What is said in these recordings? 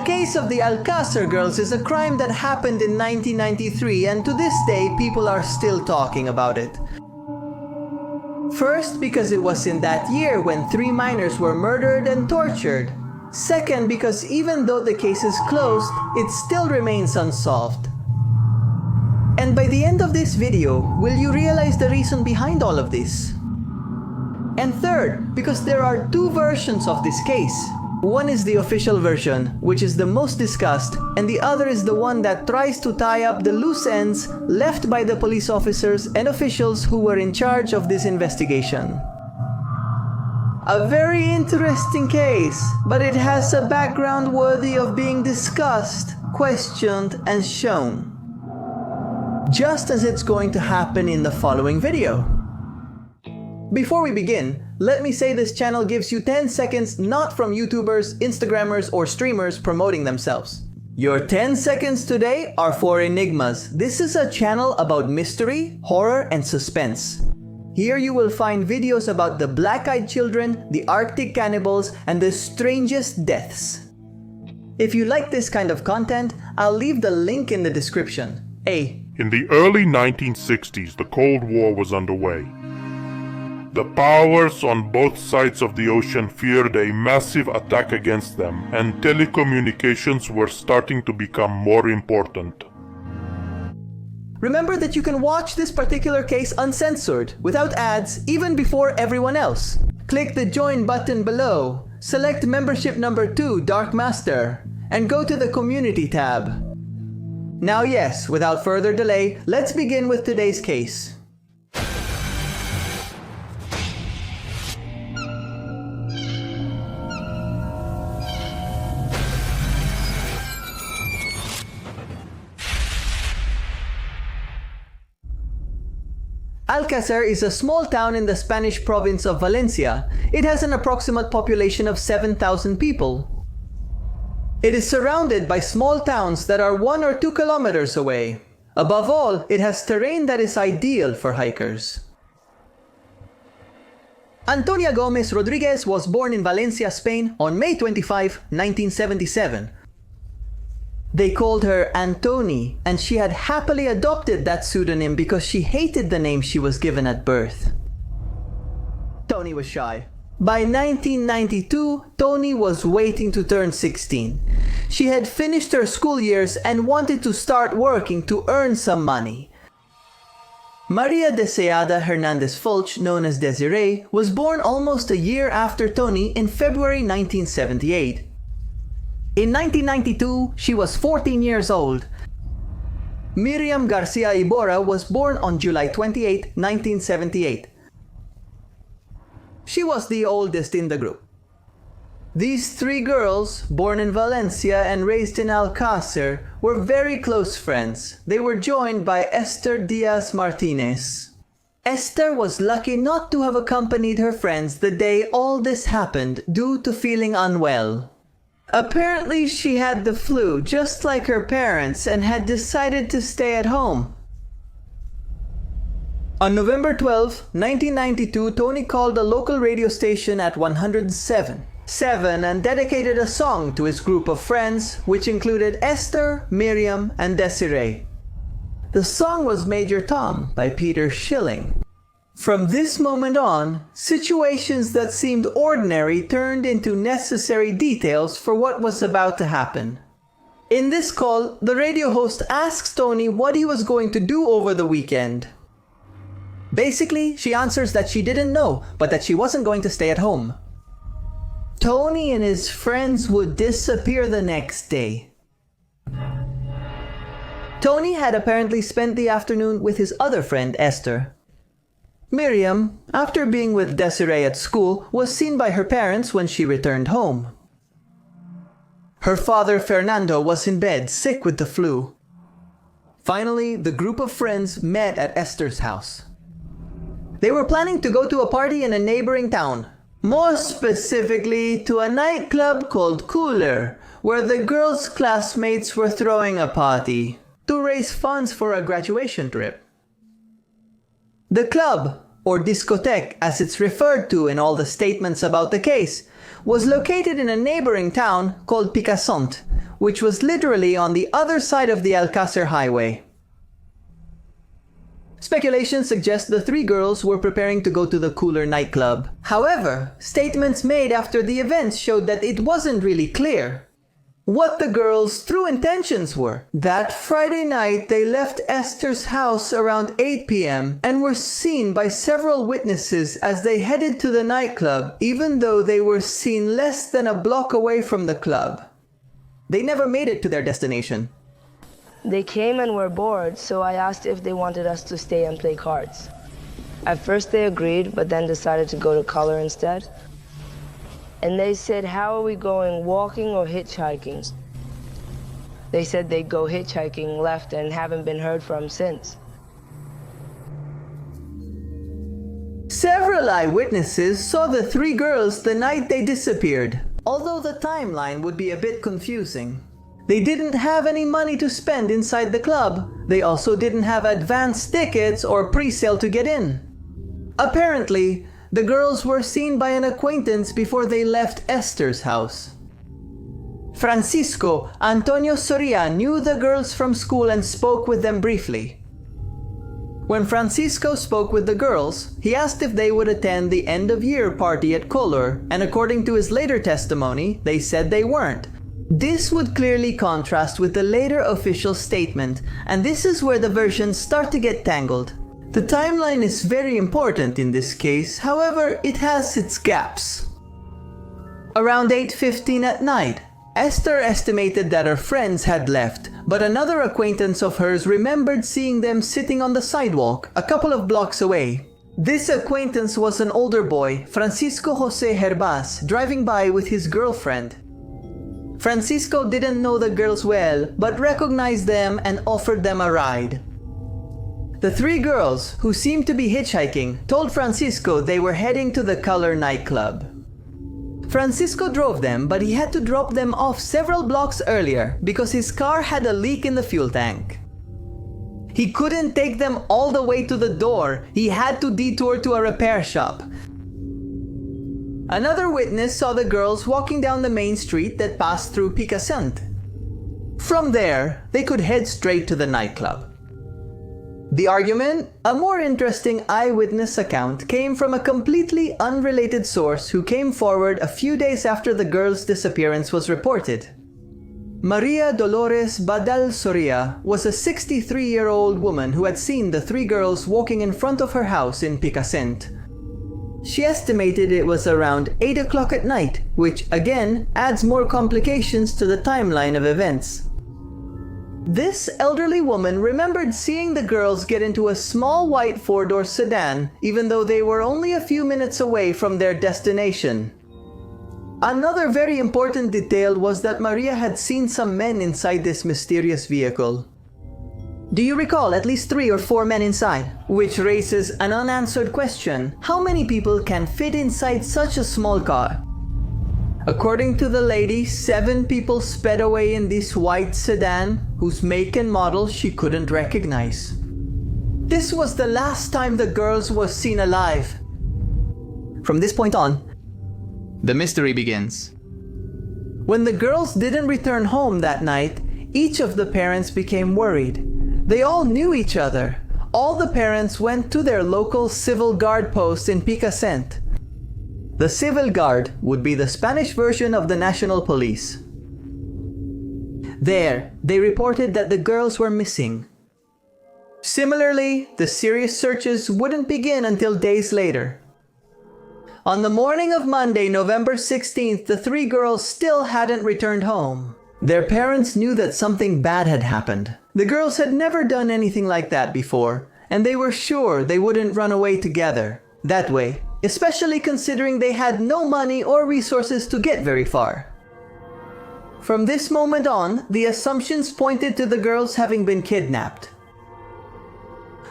case of the Alcácer girls is a crime that happened in 1993, and to this day people are still talking about it. First, because it was in that year when 3 minors were murdered and tortured. Second, because even though the case is closed, it still remains unsolved. And by the end of this video, will you realize the reason behind all of this? And third, because there are 2 versions of this case. One is the official version, which is the most discussed, and the other is the one that tries to tie up the loose ends left by the police officers and officials who were in charge of this investigation. A very interesting case, but it has a background worthy of being discussed, questioned, and shown. Just as it's going to happen in the following video. Before we begin, let me say this channel gives you 10 seconds not from YouTubers, Instagrammers, or streamers promoting themselves. Your 10 seconds today are for Enigmas. This is a channel about mystery, horror, and suspense. Here you will find videos about the black-eyed children, the Arctic cannibals, and the strangest deaths. If you like this kind of content, I'll leave the link in the description. In the early 1960s, the Cold War was underway. The powers on both sides of the ocean feared a massive attack against them, and telecommunications were starting to become more important. Remember that you can watch this particular case uncensored, without ads, even before everyone else. Click the join button below, select membership number 2, Dark Master, and go to the community tab. Now yes, without further delay, let's begin with today's case. Alcácer is a small town in the Spanish province of Valencia. It has an approximate population of 7,000 people. It is surrounded by small towns that are 1 or 2 kilometers away. Above all, it has terrain that is ideal for hikers. Antonia Gomez Rodriguez was born in Valencia, Spain on May 25, 1977. They called her Antoni, and she had happily adopted that pseudonym because she hated the name she was given at birth. Toni was shy. By 1992, Toni was waiting to turn 16. She had finished her school years and wanted to start working to earn some money. Maria Deseada Hernandez Fulch, known as Desiree, was born almost a year after Toni in February 1978. In 1992, she was 14 years old. Miriam Garcia Iborra was born on July 28, 1978. She was the oldest in the group. These 3 girls, born in Valencia and raised in Alcácer, were very close friends. They were joined by Esther Diaz Martinez. Esther was lucky not to have accompanied her friends the day all this happened due to feeling unwell. Apparently she had the flu just like her parents and had decided to stay at home. On November 12, 1992, Toni called a local radio station at 107.7 and dedicated a song to his group of friends, which included Esther, Miriam, and Desiree. The song was Major Tom by Peter Schilling. From this moment on, situations that seemed ordinary turned into necessary details for what was about to happen. In this call, the radio host asks Toni what he was going to do over the weekend. Basically, she answers that she didn't know, but that she wasn't going to stay at home. Toni and his friends would disappear the next day. Toni had apparently spent the afternoon with his other friend, Esther. Miriam, after being with Desiree at school, was seen by her parents when she returned home. Her father, Fernando, was in bed, sick with the flu. Finally, the group of friends met at Esther's house. They were planning to go to a party in a neighboring town. More specifically, to a nightclub called Cooler, where the girls' classmates were throwing a party to raise funds for a graduation trip. The club, or discotheque as it's referred to in all the statements about the case, was located in a neighboring town called Picassent, which was literally on the other side of the Alcácer highway. Speculation suggests the three girls were preparing to go to the Cooler nightclub. However, statements made after the events showed that it wasn't really clear what the girls' true intentions were. That Friday night, they left Esther's house around 8 p.m. and were seen by several witnesses as they headed to the nightclub, even though they were seen less than a block away from the club. They never made it to their destination. They came and were bored, so I asked if they wanted us to stay and play cards. At first they agreed, but then decided to go to color instead. And they said, how are we going, walking or hitchhiking? They said they'd go hitchhiking, left, and haven't been heard from since. Several eyewitnesses saw the three girls the night they disappeared, although the timeline would be a bit confusing. They didn't have any money to spend inside the club. They also didn't have advance tickets or pre-sale to get in. Apparently, the girls were seen by an acquaintance before they left Esther's house. Francisco Antonio Soria knew the girls from school and spoke with them briefly. When Francisco spoke with the girls, he asked if they would attend the end-of-year party at Color, and according to his later testimony, they said they weren't. This would clearly contrast with the later official statement, and this is where the versions start to get tangled. The timeline is very important in this case, however, it has its gaps. Around 8:15 at night, Esther estimated that her friends had left, but another acquaintance of hers remembered seeing them sitting on the sidewalk a couple of blocks away. This acquaintance was an older boy, Francisco Jose Herbaz, driving by with his girlfriend. Francisco didn't know the girls well, but recognized them and offered them a ride. The three girls, who seemed to be hitchhiking, told Francisco they were heading to the Color nightclub. Francisco drove them, but he had to drop them off several blocks earlier because his car had a leak in the fuel tank. He couldn't take them all the way to the door. He had to detour to a repair shop. Another witness saw the girls walking down the main street that passed through Picassent. From there, they could head straight to the nightclub. The argument? A more interesting eyewitness account came from a completely unrelated source who came forward a few days after the girls' disappearance was reported. Maria Dolores Badal Soria was a 63-year-old woman who had seen the three girls walking in front of her house in Picassent. She estimated it was around 8 o'clock at night, which again adds more complications to the timeline of events. This elderly woman remembered seeing the girls get into a small white four-door sedan, even though they were only a few minutes away from their destination. Another very important detail was that Maria had seen some men inside this mysterious vehicle. Do you recall at least 3 or 4 men inside? Which raises an unanswered question. How many people can fit inside such a small car? According to the lady, 7 people sped away in this white sedan, whose make and model she couldn't recognize. This was the last time the girls were seen alive. From this point on, the mystery begins. When the girls didn't return home that night, each of the parents became worried. They all knew each other. All the parents went to their local civil guard post in Picassent. The Civil Guard would be the Spanish version of the National Police. There, they reported that the girls were missing. Similarly, the serious searches wouldn't begin until days later. On the morning of Monday, November 16th, the 3 girls still hadn't returned home. Their parents knew that something bad had happened. The girls had never done anything like that before, and they were sure they wouldn't run away together that way, especially considering they had no money or resources to get very far. From this moment on, the assumptions pointed to the girls having been kidnapped.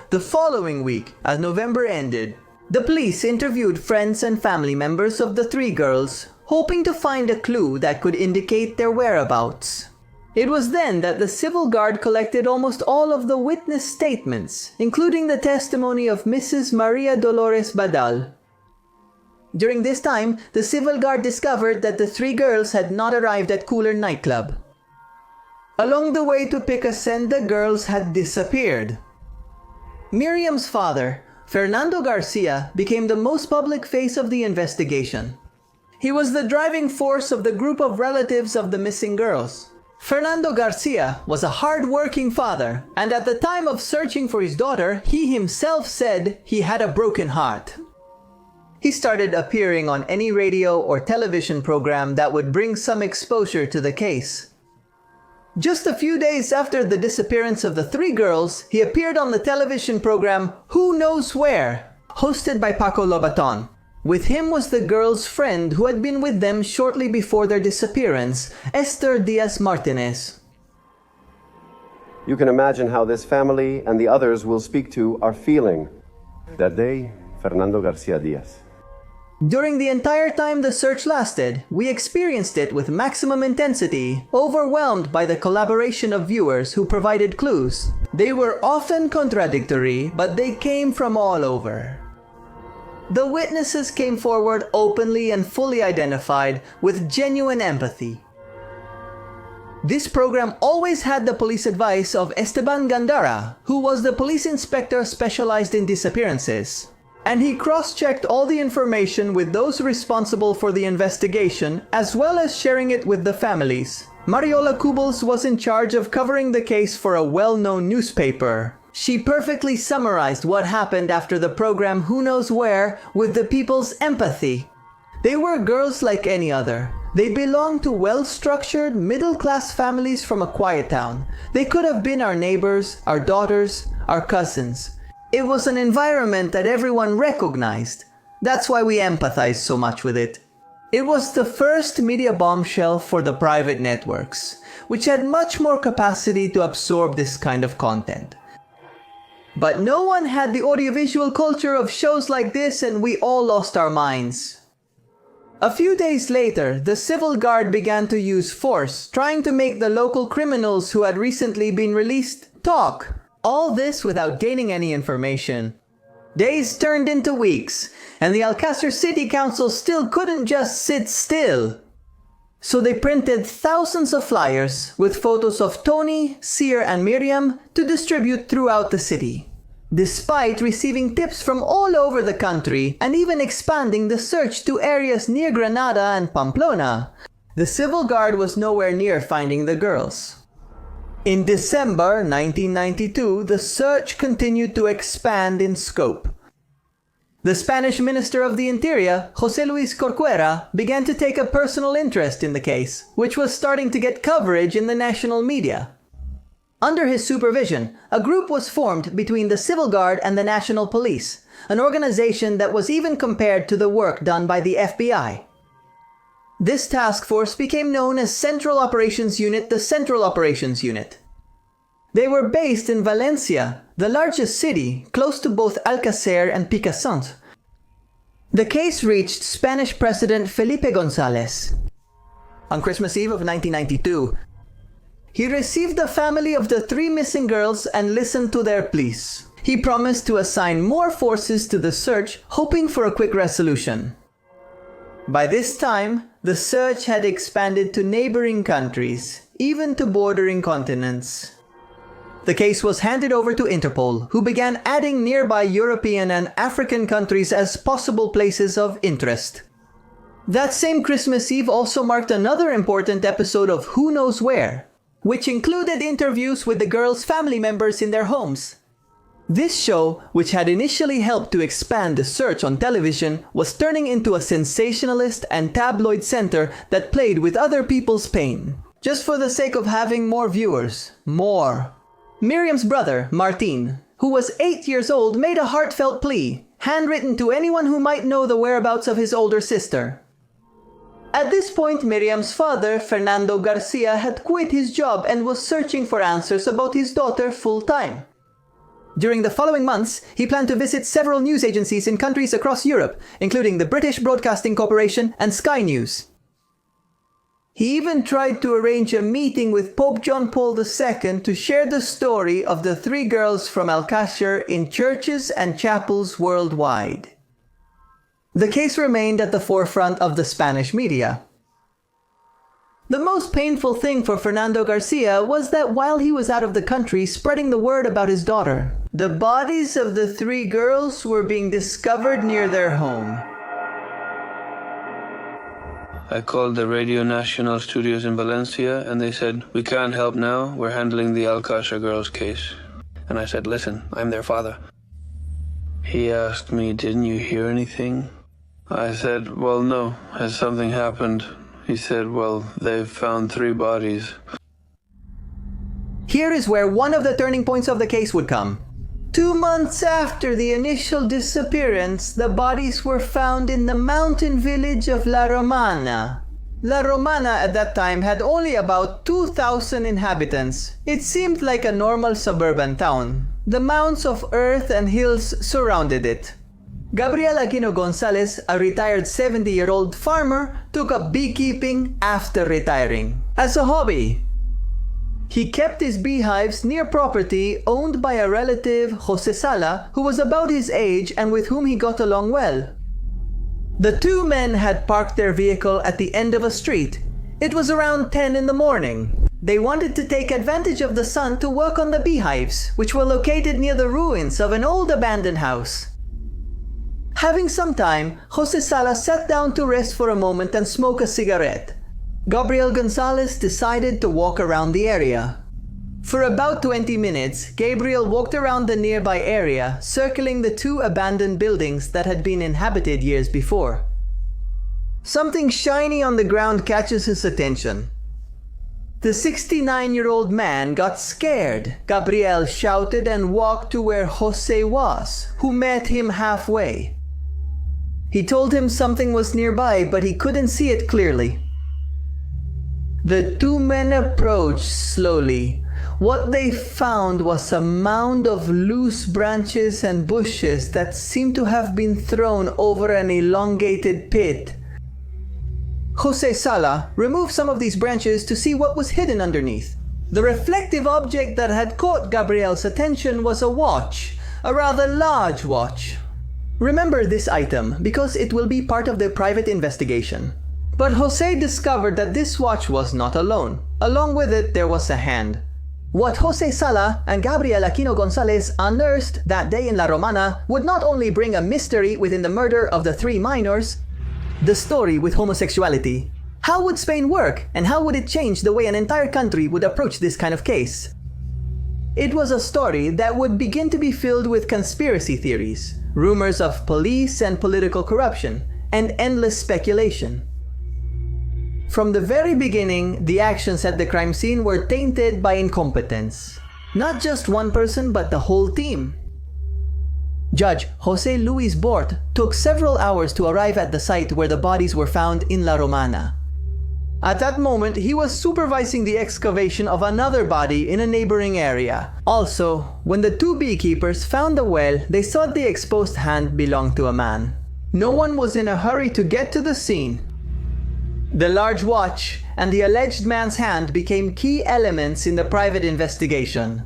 The following week, as November ended, the police interviewed friends and family members of the 3 girls, hoping to find a clue that could indicate their whereabouts. It was then that the Civil Guard collected almost all of the witness statements, including the testimony of Mrs. Maria Dolores Badal. During this time, the Civil Guard discovered that the 3 girls had not arrived at Cooler nightclub. Along the way to Picasen, the girls had disappeared. Miriam's father, Fernando Garcia, became the most public face of the investigation. He was the driving force of the group of relatives of the missing girls. Fernando Garcia was a hard-working father, and at the time of searching for his daughter, he himself said he had a broken heart. He started appearing on any radio or television program that would bring some exposure to the case. Just a few days after the disappearance of the three girls, he appeared on the television program Who Knows Where, hosted by Paco Lobaton. With him was the girls' friend who had been with them shortly before their disappearance, Esther Diaz Martinez. You can imagine how this family and the others we'll speak to are feeling. That day, Fernando Garcia Diaz. During the entire time the search lasted, we experienced it with maximum intensity, overwhelmed by the collaboration of viewers who provided clues. They were often contradictory, but they came from all over. The witnesses came forward openly and fully identified, with genuine empathy. This program always had the police advice of Esteban Gandara, who was the police inspector specialized in disappearances. And he cross-checked all the information with those responsible for the investigation, as well as sharing it with the families. Mariola Cubos was in charge of covering the case for a well-known newspaper. She perfectly summarized what happened after the program Who Knows Where with the people's empathy. They were girls like any other. They belonged to well-structured, middle-class families from a quiet town. They could have been our neighbors, our daughters, our cousins. It was an environment that everyone recognized. That's why we empathized so much with it. It was the first media bombshell for the private networks, which had much more capacity to absorb this kind of content. But no one had the audiovisual culture of shows like this, and we all lost our minds. A few days later, the civil guard began to use force, trying to make the local criminals who had recently been released talk. All this without gaining any information. Days turned into weeks, and the Alcácer City Council still couldn't just sit still. So they printed thousands of flyers with photos of Tony, Seer, and Miriam to distribute throughout the city. Despite receiving tips from all over the country and even expanding the search to areas near Granada and Pamplona, the civil guard was nowhere near finding the girls. In December 1992, the search continued to expand in scope. The Spanish Minister of the Interior, José Luis Corcuera, began to take a personal interest in the case, which was starting to get coverage in the national media. Under his supervision, a group was formed between the Civil Guard and the National Police, an organization that was even compared to the work done by the FBI. This task force became known as Central Operations Unit, the Central Operations Unit. They were based in Valencia, the largest city, close to both Alcácer and Picasen. The case reached Spanish President Felipe González. On Christmas Eve of 1992, he received the family of the three missing girls and listened to their pleas. He promised to assign more forces to the search, hoping for a quick resolution. By this time, the search had expanded to neighboring countries, even to bordering continents. The case was handed over to Interpol, who began adding nearby European and African countries as possible places of interest. That same Christmas Eve also marked another important episode of Who Knows Where, which included interviews with the girls' family members in their homes. This show, which had initially helped to expand the search on television, was turning into a sensationalist and tabloid center that played with other people's pain, just for the sake of having more viewers. More. Miriam's brother, Martin, who was 8 years old, made a heartfelt plea, handwritten to anyone who might know the whereabouts of his older sister. At this point, Miriam's father, Fernando Garcia, had quit his job and was searching for answers about his daughter full-time. During the following months, he planned to visit several news agencies in countries across Europe, including the British Broadcasting Corporation and Sky News. He even tried to arrange a meeting with Pope John Paul II to share the story of the three girls from Alcácer in churches and chapels worldwide. The case remained at the forefront of the Spanish media. The most painful thing for Fernando Garcia was that while he was out of the country spreading the word about his daughter, the bodies of the 3 girls were being discovered near their home. I called the Radio Nacional studios in Valencia and they said, "We can't help now, we're handling the Alcácer girls' case." And I said, "Listen, I'm their father." He asked me, "Didn't you hear anything?" I said, "Well, no. Has something happened?" He said, "Well, they've found 3 bodies." Here is where one of the turning points of the case would come. 2 months after the initial disappearance, the bodies were found in the mountain village of La Romana. La Romana at that time had only about 2,000 inhabitants. It seemed like a normal suburban town. The mounds of earth and hills surrounded it. Gabriel Aquino Gonzalez, a retired 70-year-old farmer, took up beekeeping after retiring. As a hobby, he kept his beehives near property owned by a relative, Jose Sala, who was about his age and with whom he got along well. The 2 men had parked their vehicle at the end of a street. It was around 10 in the morning. They wanted to take advantage of the sun to work on the beehives, which were located near the ruins of an old abandoned house. Having some time, Jose Sala sat down to rest for a moment and smoke a cigarette. Gabriel Gonzalez decided to walk around the area. For about 20 minutes, Gabriel walked around the nearby area, circling the 2 abandoned buildings that had been inhabited years before. Something shiny on the ground catches his attention. The 69-year-old man got scared. Gabriel shouted and walked to where Jose was, who met him halfway. He told him something was nearby, but he couldn't see it clearly. The 2 men approached slowly. What they found was a mound of loose branches and bushes that seemed to have been thrown over an elongated pit. Jose Sala removed some of these branches to see what was hidden underneath. The reflective object that had caught Gabriel's attention was a watch, a rather large watch. Remember this item because it will be part of the private investigation. But Jose discovered that this watch was not alone. Along with it, there was a hand. What Jose Sala and Gabriel Aquino Gonzalez unearthed that day in La Romana would not only bring a mystery within the murder of the 3 minors, the story with homosexuality. How would Spain work, and how would it change the way an entire country would approach this kind of case? It was a story that would begin to be filled with conspiracy theories, rumors of police and political corruption, and endless speculation. From the very beginning, the actions at the crime scene were tainted by incompetence. Not just one person, but the whole team. Judge Jose Luis Bort took several hours to arrive at the site where the bodies were found in La Romana. At that moment, he was supervising the excavation of another body in a neighboring area. Also, when the 2 beekeepers found the well, they thought the exposed hand belonged to a man. No one was in a hurry to get to the scene. The large watch and the alleged man's hand became key elements in the private investigation.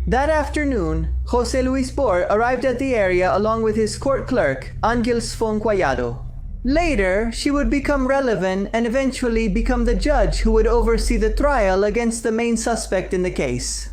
That afternoon, Jose Luis Bort arrived at the area along with his court clerk, Angels Fonquayado. Later, she would become relevant and eventually become the judge who would oversee the trial against the main suspect in the case.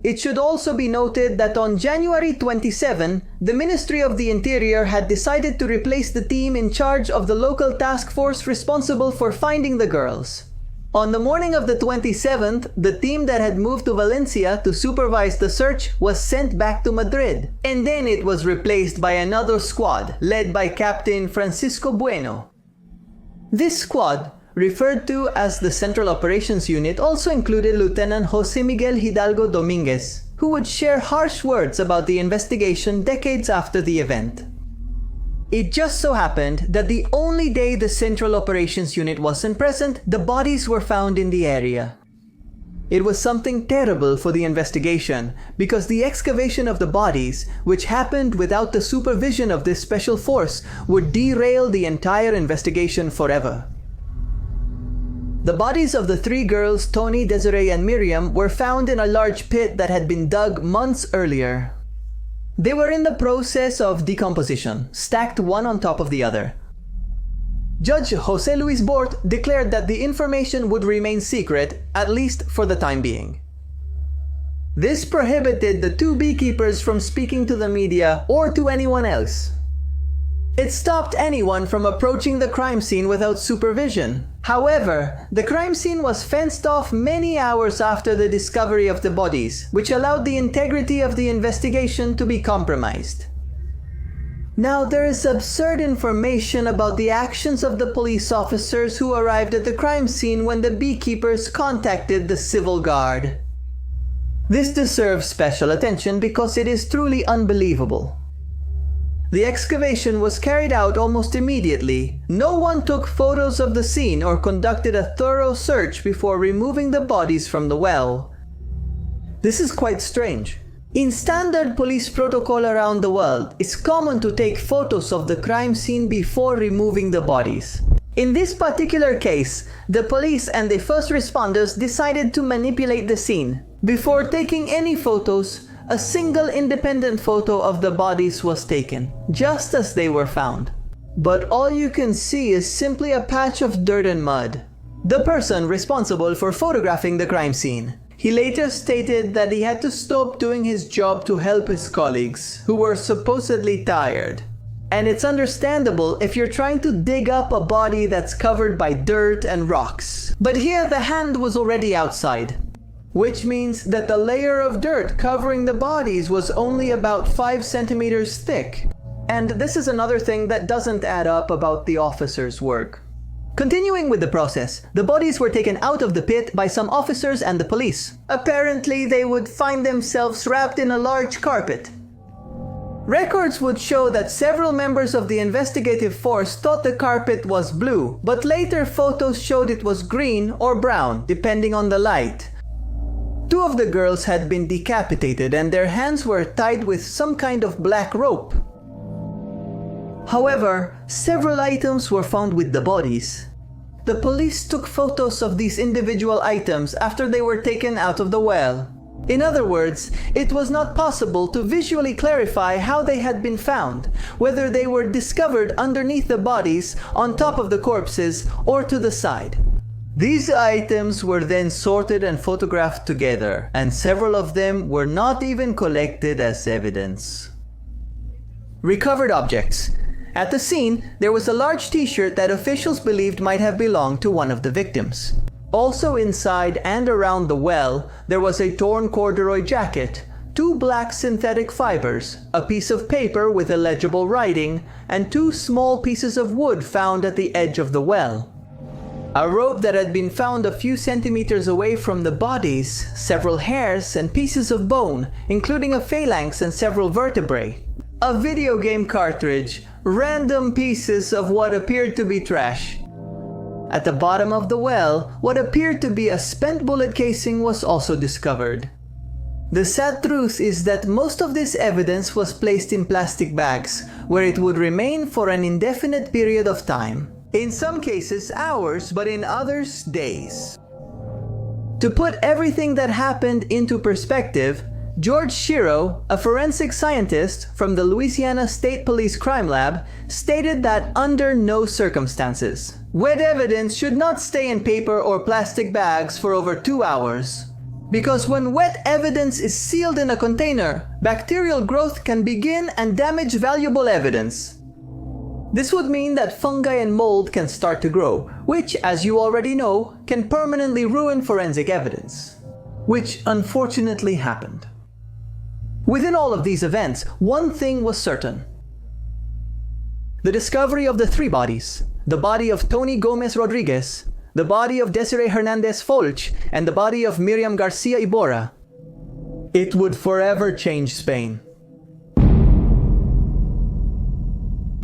It should also be noted that on January 27, the Ministry of the Interior had decided to replace the team in charge of the local task force responsible for finding the girls. On the morning of the 27th, the team that had moved to Valencia to supervise the search was sent back to Madrid, and then it was replaced by another squad led by Captain Francisco Bueno. This squad, referred to as the Central Operations Unit, also included Lieutenant Jose Miguel Hidalgo Dominguez, who would share harsh words about the investigation decades after the event. It just so happened that the only day the Central Operations Unit wasn't present, the bodies were found in the area. It was something terrible for the investigation because the excavation of the bodies, which happened without the supervision of this special force, would derail the entire investigation forever. The bodies of the 3 girls, Tony, Desiree, and Miriam, were found in a large pit that had been dug months earlier. They were in the process of decomposition, stacked one on top of the other. Judge Jose Luis Bort declared that the information would remain secret, at least for the time being. This prohibited the two beekeepers from speaking to the media or to anyone else. It stopped anyone from approaching the crime scene without supervision. However, the crime scene was fenced off many hours after the discovery of the bodies, which allowed the integrity of the investigation to be compromised. Now, there is absurd information about the actions of the police officers who arrived at the crime scene when the beekeepers contacted the civil guard. This deserves special attention because it is truly unbelievable. The excavation was carried out almost immediately. No one took photos of the scene or conducted a thorough search before removing the bodies from the well. This is quite strange. In standard police protocol around the world, it's common to take photos of the crime scene before removing the bodies. In this particular case, the police and the first responders decided to manipulate the scene. Before taking any photos, a single independent photo of the bodies was taken, just as they were found. But all you can see is simply a patch of dirt and mud. The person responsible for photographing the crime scene. He later stated that he had to stop doing his job to help his colleagues, who were supposedly tired. And it's understandable if you're trying to dig up a body that's covered by dirt and rocks. But here the hand was already outside, which means that the layer of dirt covering the bodies was only about 5 centimeters thick. And this is another thing that doesn't add up about the officers' work. Continuing with the process, the bodies were taken out of the pit by some officers and the police. Apparently, they would find themselves wrapped in a large carpet. Records would show that several members of the investigative force thought the carpet was blue, but later photos showed it was green or brown, depending on the light. 2 of the girls had been decapitated and their hands were tied with some kind of black rope. However, several items were found with the bodies. The police took photos of these individual items after they were taken out of the well. In other words, it was not possible to visually clarify how they had been found, whether they were discovered underneath the bodies, on top of the corpses, or to the side. These items were then sorted and photographed together, and several of them were not even collected as evidence. Recovered objects. At the scene, there was a large t-shirt that officials believed might have belonged to one of the victims. Also inside and around the well, there was a torn corduroy jacket, 2 black synthetic fibers, a piece of paper with illegible writing, and 2 small pieces of wood found at the edge of the well. A rope that had been found a few centimeters away from the bodies, several hairs and pieces of bone, including a phalanx and several vertebrae. A video game cartridge, random pieces of what appeared to be trash. At the bottom of the well, what appeared to be a spent bullet casing was also discovered. The sad truth is that most of this evidence was placed in plastic bags, where it would remain for an indefinite period of time. In some cases hours, but in others days. To put everything that happened into perspective, George Shiro, a forensic scientist from the Louisiana State Police Crime Lab, stated that under no circumstances, wet evidence should not stay in paper or plastic bags for over 2 hours. Because when wet evidence is sealed in a container, bacterial growth can begin and damage valuable evidence. This would mean that fungi and mold can start to grow, which, as you already know, can permanently ruin forensic evidence. Which unfortunately happened. Within all of these events, one thing was certain. The discovery of the 3 bodies, the body of Tony Gomez Rodriguez, the body of Desiree Hernandez Folch, and the body of Miriam Garcia Iborra. It would forever change Spain.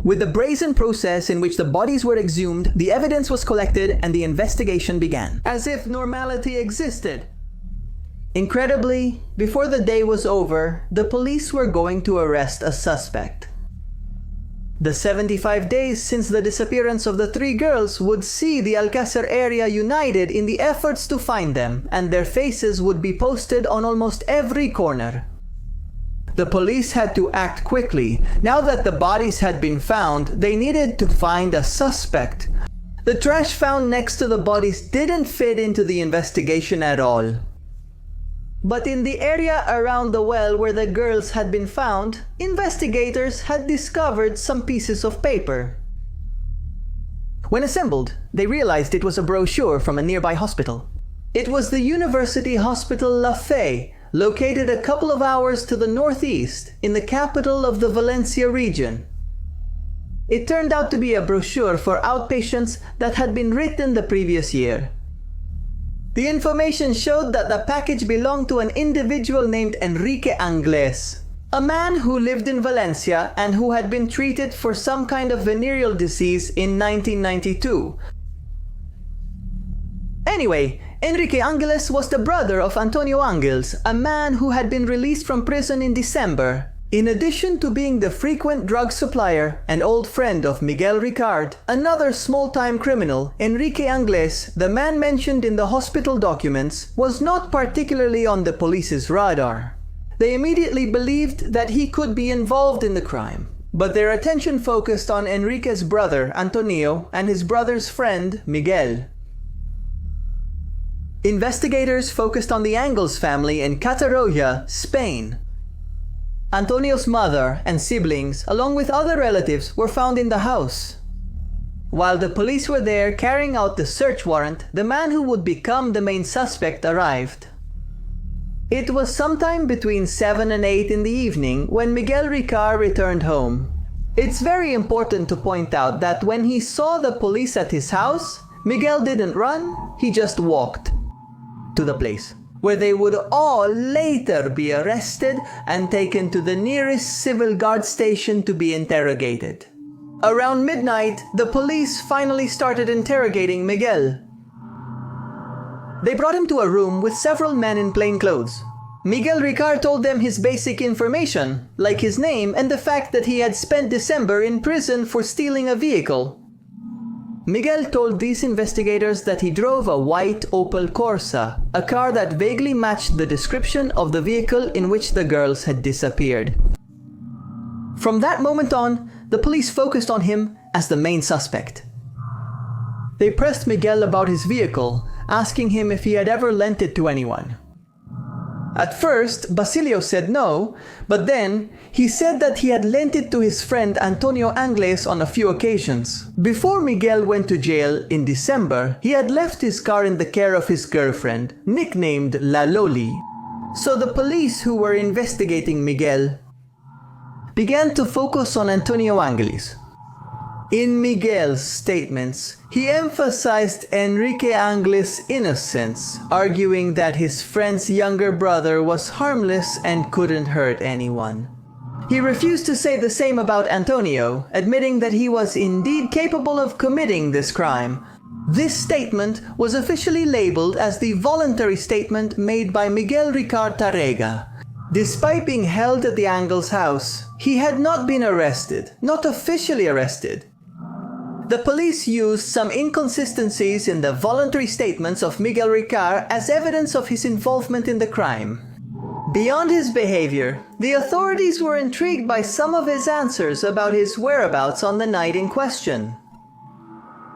With the brazen process in which the bodies were exhumed, the evidence was collected and the investigation began, as if normality existed. Incredibly, before the day was over, the police were going to arrest a suspect. The 75 days since the disappearance of the 3 girls would see the Alcácer area united in the efforts to find them, and their faces would be posted on almost every corner. The police had to act quickly. Now that the bodies had been found, they needed to find a suspect. The trash found next to the bodies didn't fit into the investigation at all. But in the area around the well where the girls had been found, investigators had discovered some pieces of paper. When assembled, they realized it was a brochure from a nearby hospital. It was the University Hospital La Fe, located a couple of hours to the northeast in the capital of the Valencia region. It turned out to be a brochure for outpatients that had been written the previous year. The information showed that the package belonged to an individual named Enrique Angles, a man who lived in Valencia and who had been treated for some kind of venereal disease in 1992. Anyway, Enrique Angles was the brother of Antonio Angles, a man who had been released from prison in December. In addition to being the frequent drug supplier and old friend of Miguel Ricard, another small-time criminal, Enrique Angles, the man mentioned in the hospital documents, was not particularly on the police's radar. They immediately believed that he could be involved in the crime, but their attention focused on Enrique's brother, Antonio, and his brother's friend, Miguel. Investigators focused on the Angles family in Catalonia, Spain. Antonio's mother and siblings, along with other relatives, were found in the house. While the police were there carrying out the search warrant, the man who would become the main suspect arrived. It was sometime between 7 and 8 in the evening when Miguel Ricard returned home. It's very important to point out that when he saw the police at his house, Miguel didn't run, he just walked to the place, where they would all later be arrested and taken to the nearest civil guard station to be interrogated. Around midnight, the police finally started interrogating Miguel. They brought him to a room with several men in plain clothes. Miguel Ricard told them his basic information, like his name and the fact that he had spent December in prison for stealing a vehicle. Miguel told these investigators that he drove a white Opel Corsa, a car that vaguely matched the description of the vehicle in which the girls had disappeared. From that moment on, the police focused on him as the main suspect. They pressed Miguel about his vehicle, asking him if he had ever lent it to anyone. At first, Basilio said no, but then he said that he had lent it to his friend Antonio Angles on a few occasions. Before Miguel went to jail in December, he had left his car in the care of his girlfriend, nicknamed La Loli. So the police who were investigating Miguel began to focus on Antonio Angles. In Miguel's statements, he emphasized Enrique Angles' innocence, arguing that his friend's younger brother was harmless and couldn't hurt anyone. He refused to say the same about Antonio, admitting that he was indeed capable of committing this crime. This statement was officially labeled as the voluntary statement made by Miguel Ricard Tarrega. Despite being held at the Angles house, he had not been arrested, not officially arrested. The police used some inconsistencies in the voluntary statements of Miguel Ricard as evidence of his involvement in the crime. Beyond his behavior, the authorities were intrigued by some of his answers about his whereabouts on the night in question.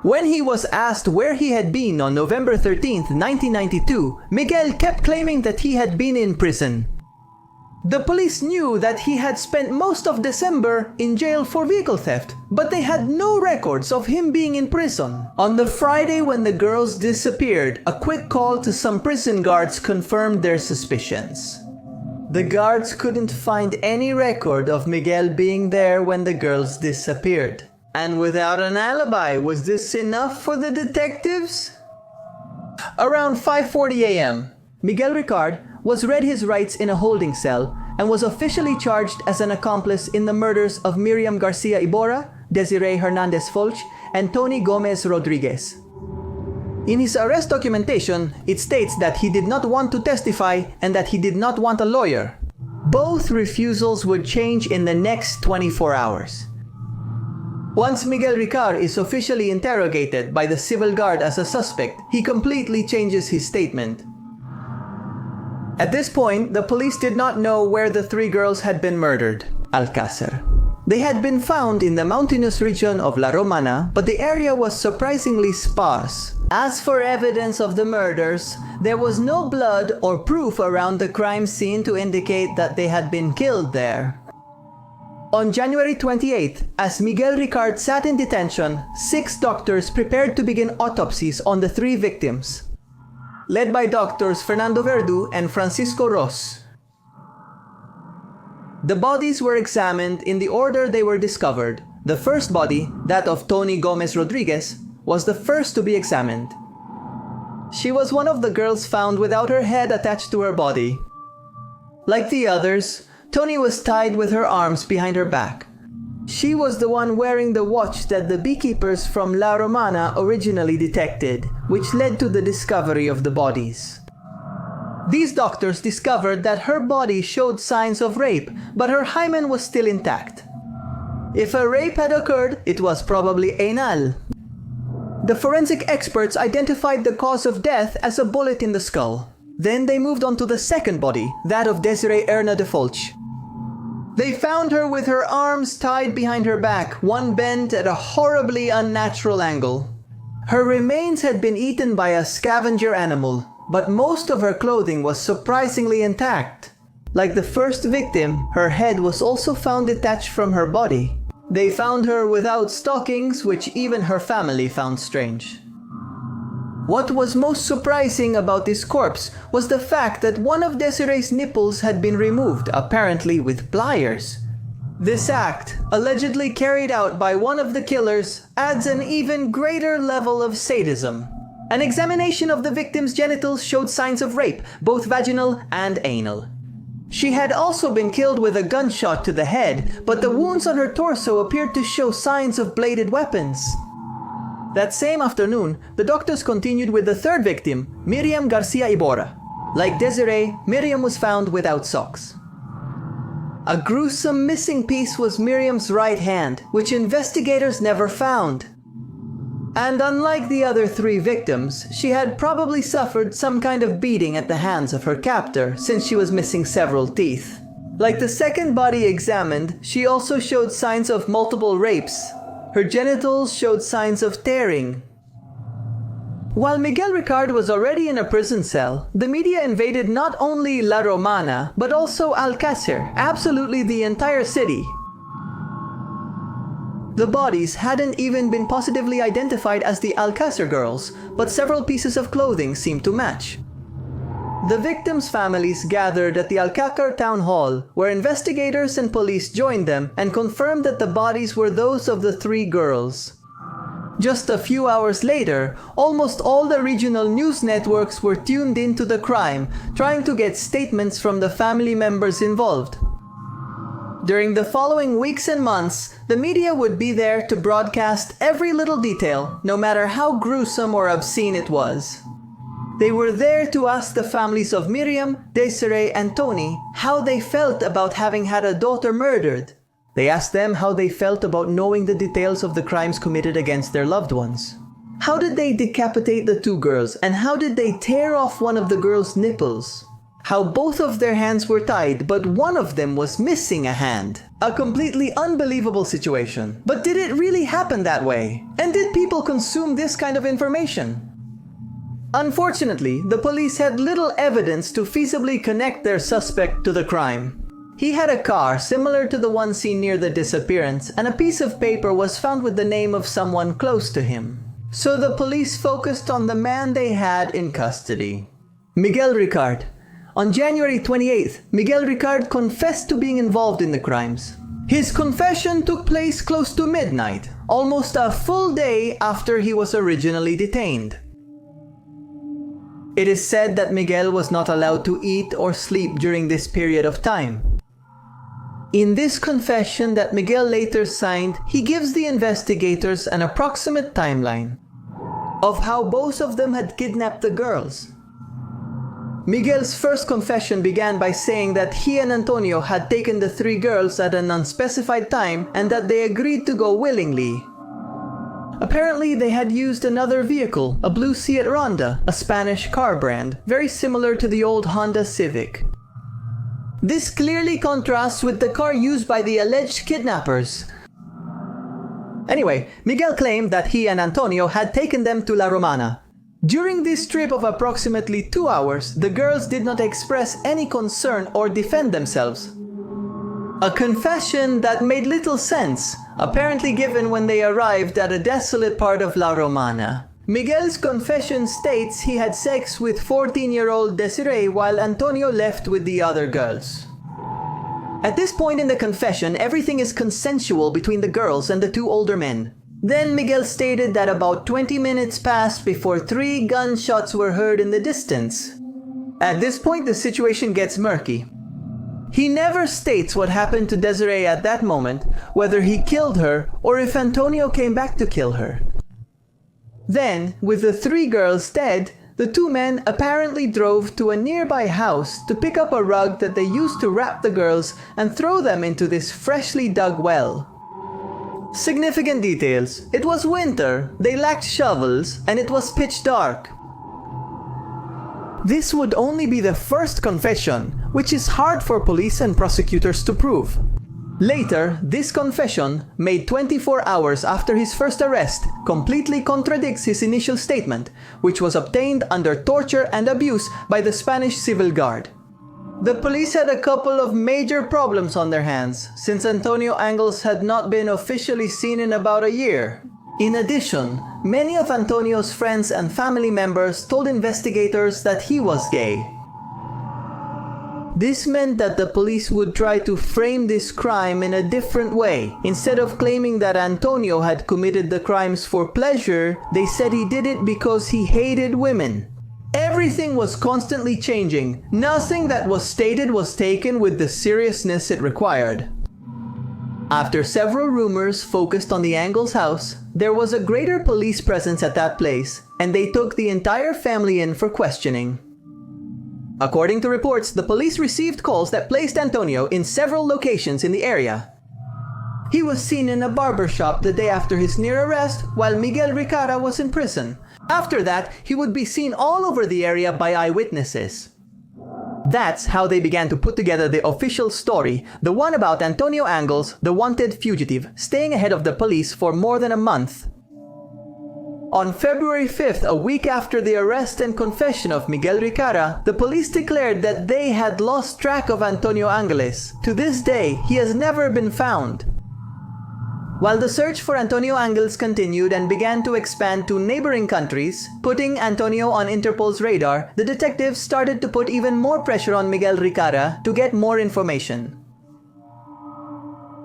When he was asked where he had been on November 13, 1992, Miguel kept claiming that he had been in prison. The police knew that he had spent most of December in jail for vehicle theft, but they had no records of him being in prison. On the Friday when the girls disappeared, a quick call to some prison guards confirmed their suspicions. The guards couldn't find any record of Miguel being there when the girls disappeared. And without an alibi, was this enough for the detectives? Around 5:40 a.m., Miguel Ricard was read his rights in a holding cell and was officially charged as an accomplice in the murders of Miriam Garcia Iborra, Desiree Hernandez Folch, and Tony Gomez Rodriguez. In his arrest documentation, it states that he did not want to testify and that he did not want a lawyer. Both refusals would change in the next 24 hours. Once Miguel Ricard is officially interrogated by the civil guard as a suspect, he completely changes his statement. At this point, the police did not know where the three girls had been murdered, Alcácer. They had been found in the mountainous region of La Romana, but the area was surprisingly sparse. As for evidence of the murders, there was no blood or proof around the crime scene to indicate that they had been killed there. On January 28th, as Miguel Ricard sat in detention, 6 doctors prepared to begin autopsies on the 3 victims, led by doctors Fernando Verdu and Francisco Ros. The bodies were examined in the order they were discovered. The first body, that of Tony Gomez Rodriguez, was the first to be examined. She was one of the girls found without her head attached to her body. Like the others, Tony was tied with her arms behind her back. She was the one wearing the watch that the beekeepers from La Romana originally detected, which led to the discovery of the bodies. These doctors discovered that her body showed signs of rape, but her hymen was still intact. If a rape had occurred, it was probably anal. The forensic experts identified the cause of death as a bullet in the skull. Then they moved on to the second body, that of Desiree Erna de Folch. They found her with her arms tied behind her back, one bent at a horribly unnatural angle. Her remains had been eaten by a scavenger animal, but most of her clothing was surprisingly intact. Like the first victim, her head was also found detached from her body. They found her without stockings, which even her family found strange. What was most surprising about this corpse was the fact that one of Desiree's nipples had been removed, apparently with pliers. This act, allegedly carried out by one of the killers, adds an even greater level of sadism. An examination of the victim's genitals showed signs of rape, both vaginal and anal. She had also been killed with a gunshot to the head, but the wounds on her torso appeared to show signs of bladed weapons. That same afternoon, the doctors continued with the third victim, Miriam Garcia Iborra. Like Desiree, Miriam was found without socks. A gruesome missing piece was Miriam's right hand, which investigators never found. And unlike the other 3 victims, she had probably suffered some kind of beating at the hands of her captor, since she was missing several teeth. Like the second body examined, she also showed signs of multiple rapes. Her genitals showed signs of tearing. While Miguel Ricard was already in a prison cell, the media invaded not only La Romana, but also Alcácer, absolutely the entire city. The bodies hadn't even been positively identified as the Alcácer girls, but several pieces of clothing seemed to match. The victims' families gathered at the Alcácer town hall, where investigators and police joined them and confirmed that the bodies were those of the 3 girls. Just a few hours later, almost all the regional news networks were tuned into the crime, trying to get statements from the family members involved. During the following weeks and months, the media would be there to broadcast every little detail, no matter how gruesome or obscene it was. They were there to ask the families of Miriam, Desiree, and Tony how they felt about having had a daughter murdered. They asked them how they felt about knowing the details of the crimes committed against their loved ones. How did they decapitate the 2 girls, and how did they tear off one of the girls' nipples? How both of their hands were tied, but one of them was missing a hand. A completely unbelievable situation. But did it really happen that way? And did people consume this kind of information? Unfortunately, the police had little evidence to feasibly connect their suspect to the crime. He had a car similar to the one seen near the disappearance, and a piece of paper was found with the name of someone close to him. So the police focused on the man they had in custody. Miguel Ricard. On January 28th, Miguel Ricard confessed to being involved in the crimes. His confession took place close to midnight, almost a full day after he was originally detained. It is said that Miguel was not allowed to eat or sleep during this period of time. In this confession that Miguel later signed, he gives the investigators an approximate timeline of how both of them had kidnapped the girls. Miguel's first confession began by saying that he and Antonio had taken the 3 girls at an unspecified time and that they agreed to go willingly. Apparently they had used another vehicle, a blue Seat Ronda, a Spanish car brand, very similar to the old Honda Civic. This clearly contrasts with the car used by the alleged kidnappers. Anyway, Miguel claimed that he and Antonio had taken them to La Romana. During this trip of approximately 2 hours, the girls did not express any concern or defend themselves. A confession that made little sense, apparently given when they arrived at a desolate part of La Romana. Miguel's confession states he had sex with 14-year-old Desiree while Antonio left with the other girls. At this point in the confession, everything is consensual between the girls and the 2 older men. Then Miguel stated that about 20 minutes passed before 3 gunshots were heard in the distance. At this point, the situation gets murky. He never states what happened to Desiree at that moment, whether he killed her or if Antonio came back to kill her. Then, with the 3 girls dead, the 2 men apparently drove to a nearby house to pick up a rug that they used to wrap the girls and throw them into this freshly dug well. Significant details. It was winter, they lacked shovels, and it was pitch dark. This would only be the first confession, which is hard for police and prosecutors to prove. Later, this confession, made 24 hours after his first arrest, completely contradicts his initial statement, which was obtained under torture and abuse by the Spanish Civil Guard. The police had a couple of major problems on their hands, since Antonio Angles had not been officially seen in about a year. In addition, many of Antonio's friends and family members told investigators that he was gay. This meant that the police would try to frame this crime in a different way. Instead of claiming that Antonio had committed the crimes for pleasure, they said he did it because he hated women. Everything was constantly changing. Nothing that was stated was taken with the seriousness it required. After several rumors focused on the Angles house, there was a greater police presence at that place, and they took the entire family in for questioning. According to reports, the police received calls that placed Antonio in several locations in the area. He was seen in a barber shop the day after his near arrest, while Miguel Ricara was in prison. After that, he would be seen all over the area by eyewitnesses. That's how they began to put together the official story, the one about Antonio Angles, the wanted fugitive, staying ahead of the police for more than a month. On February 5th, a week after the arrest and confession of Miguel Ricara, the police declared that they had lost track of Antonio Angles. To this day, he has never been found. While the search for Antonio Angles continued and began to expand to neighboring countries, putting Antonio on Interpol's radar, the detectives started to put even more pressure on Miguel Ricara to get more information.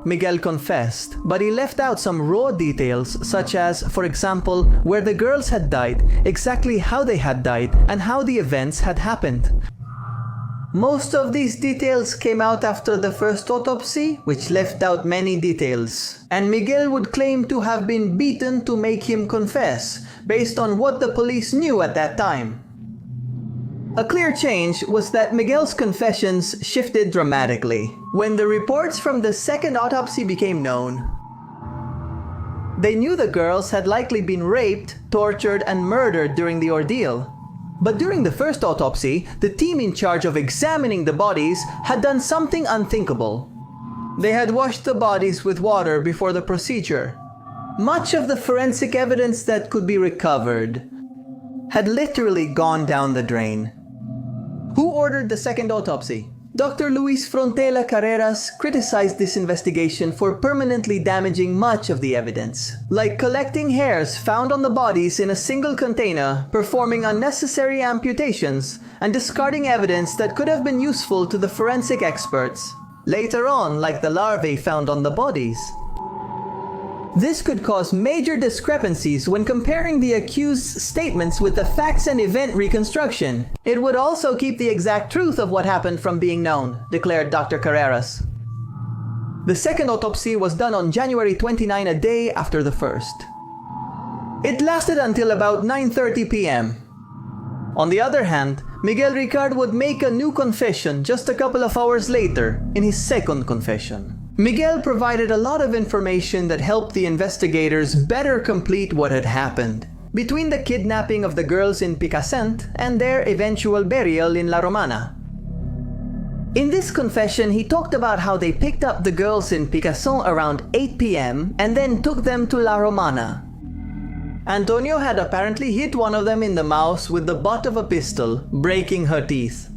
Miguel confessed, but he left out some raw details such as, for example, where the girls had died, exactly how they had died, and how the events had happened. Most of these details came out after the first autopsy, which left out many details, and Miguel would claim to have been beaten to make him confess, based on what the police knew at that time. A clear change was that Miguel's confessions shifted dramatically when the reports from the second autopsy became known. They knew the girls had likely been raped, tortured, and murdered during the ordeal. But during the first autopsy, the team in charge of examining the bodies had done something unthinkable. They had washed the bodies with water before the procedure. Much of the forensic evidence that could be recovered had literally gone down the drain. Who ordered the second autopsy? Dr. Luis Frontela Carreras criticized this investigation for permanently damaging much of the evidence, like collecting hairs found on the bodies in a single container, performing unnecessary amputations, and discarding evidence that could have been useful to the forensic experts, later on, like the larvae found on the bodies. This could cause major discrepancies when comparing the accused's statements with the facts and event reconstruction. It would also keep the exact truth of what happened from being known, declared Dr. Carreras. The second autopsy was done on January 29, a day after the first. It lasted until about 9:30 p.m. On the other hand, Miguel Ricard would make a new confession just a couple of hours later, in his second confession. Miguel provided a lot of information that helped the investigators better complete what had happened between the kidnapping of the girls in Picassent and their eventual burial in La Romana. In this confession, he talked about how they picked up the girls in Picasso around 8 p.m. and then took them to La Romana. Antonio had apparently hit one of them in the mouth with the butt of a pistol, breaking her teeth.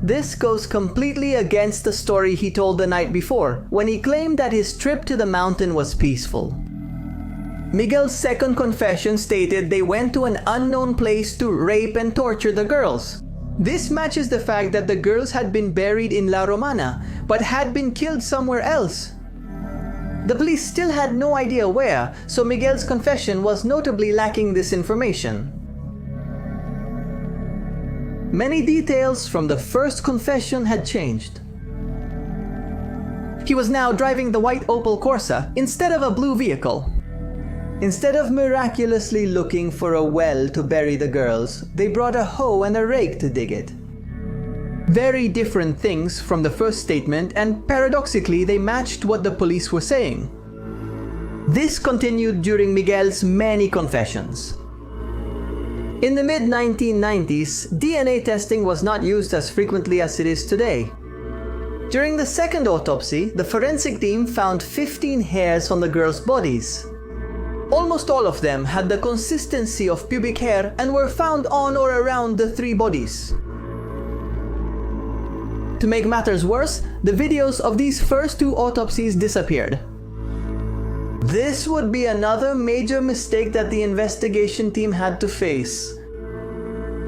This goes completely against the story he told the night before, when he claimed that his trip to the mountain was peaceful. Miguel's second confession stated they went to an unknown place to rape and torture the girls. This matches the fact that the girls had been buried in La Romana, but had been killed somewhere else. The police still had no idea where, so Miguel's confession was notably lacking this information. Many details from the first confession had changed. He was now driving the white Opel Corsa instead of a blue vehicle. Instead of miraculously looking for a well to bury the girls, they brought a hoe and a rake to dig it. Very different things from the first statement, and paradoxically they matched what the police were saying. This continued during Miguel's many confessions. In the mid-1990s, DNA testing was not used as frequently as it is today. During the second autopsy, the forensic team found 15 hairs on the girls' bodies. Almost all of them had the consistency of pubic hair and were found on or around the three bodies. To make matters worse, the videos of these first two autopsies disappeared. This would be another major mistake that the investigation team had to face.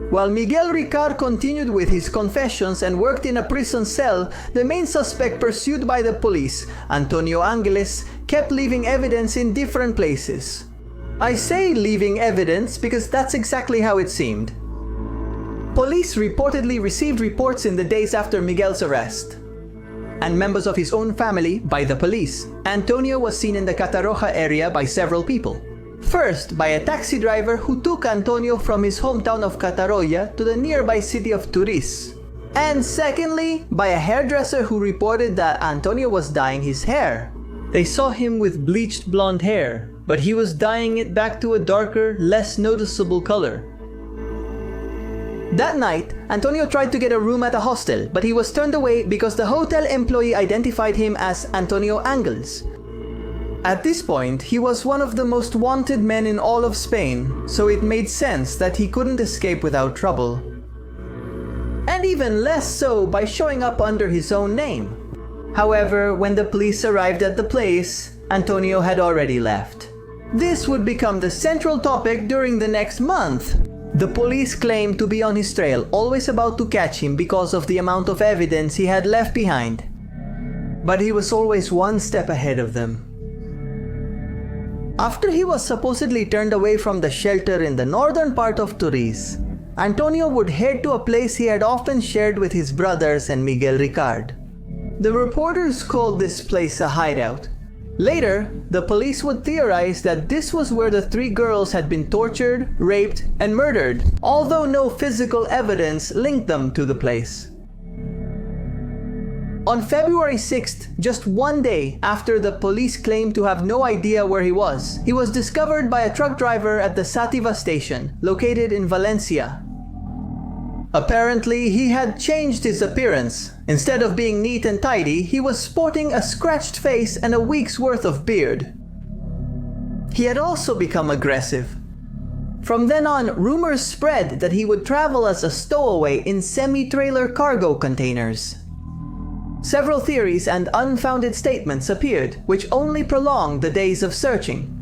While Miguel Ricard continued with his confessions and worked in a prison cell, the main suspect pursued by the police, Antonio Angeles, kept leaving evidence in different places. I say leaving evidence because that's exactly how it seemed. Police reportedly received reports in the days after Miguel's arrest, and members of his own family by the police. Antonio was seen in the Catarroja area by several people. First, by a taxi driver who took Antonio from his hometown of Catarroja to the nearby city of Turiz. And secondly, by a hairdresser who reported that Antonio was dyeing his hair. They saw him with bleached blonde hair, but he was dyeing it back to a darker, less noticeable color. That night, Antonio tried to get a room at a hostel, but he was turned away because the hotel employee identified him as Antonio Angles. At this point, he was one of the most wanted men in all of Spain, so it made sense that he couldn't escape without trouble. And even less so by showing up under his own name. However, when the police arrived at the place, Antonio had already left. This would become the central topic during the next month. The police claimed to be on his trail, always about to catch him because of the amount of evidence he had left behind. But he was always one step ahead of them. After he was supposedly turned away from the shelter in the northern part of Turiz, Antonio would head to a place he had often shared with his brothers and Miguel Ricard. The reporters called this place a hideout. Later, the police would theorize that this was where the three girls had been tortured, raped, and murdered, although no physical evidence linked them to the place. On February 6th, just one day after the police claimed to have no idea where he was discovered by a truck driver at the Sativa station, located in Valencia. Apparently, he had changed his appearance. Instead of being neat and tidy, he was sporting a scratched face and a week's worth of beard. He had also become aggressive. From then on, rumors spread that he would travel as a stowaway in semi-trailer cargo containers. Several theories and unfounded statements appeared, which only prolonged the days of searching.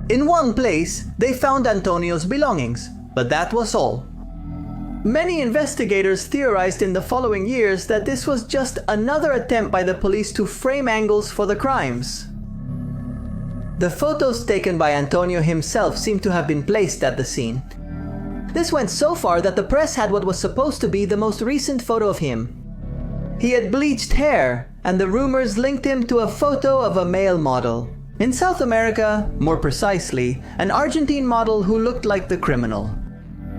In one place, they found Antonio's belongings, but that was all. Many investigators theorized in the following years that this was just another attempt by the police to frame Angles for the crimes. The photos taken by Antonio himself seem to have been placed at the scene. This went so far that the press had what was supposed to be the most recent photo of him. He had bleached hair, and the rumors linked him to a photo of a male model. In South America, more precisely, an Argentine model who looked like the criminal.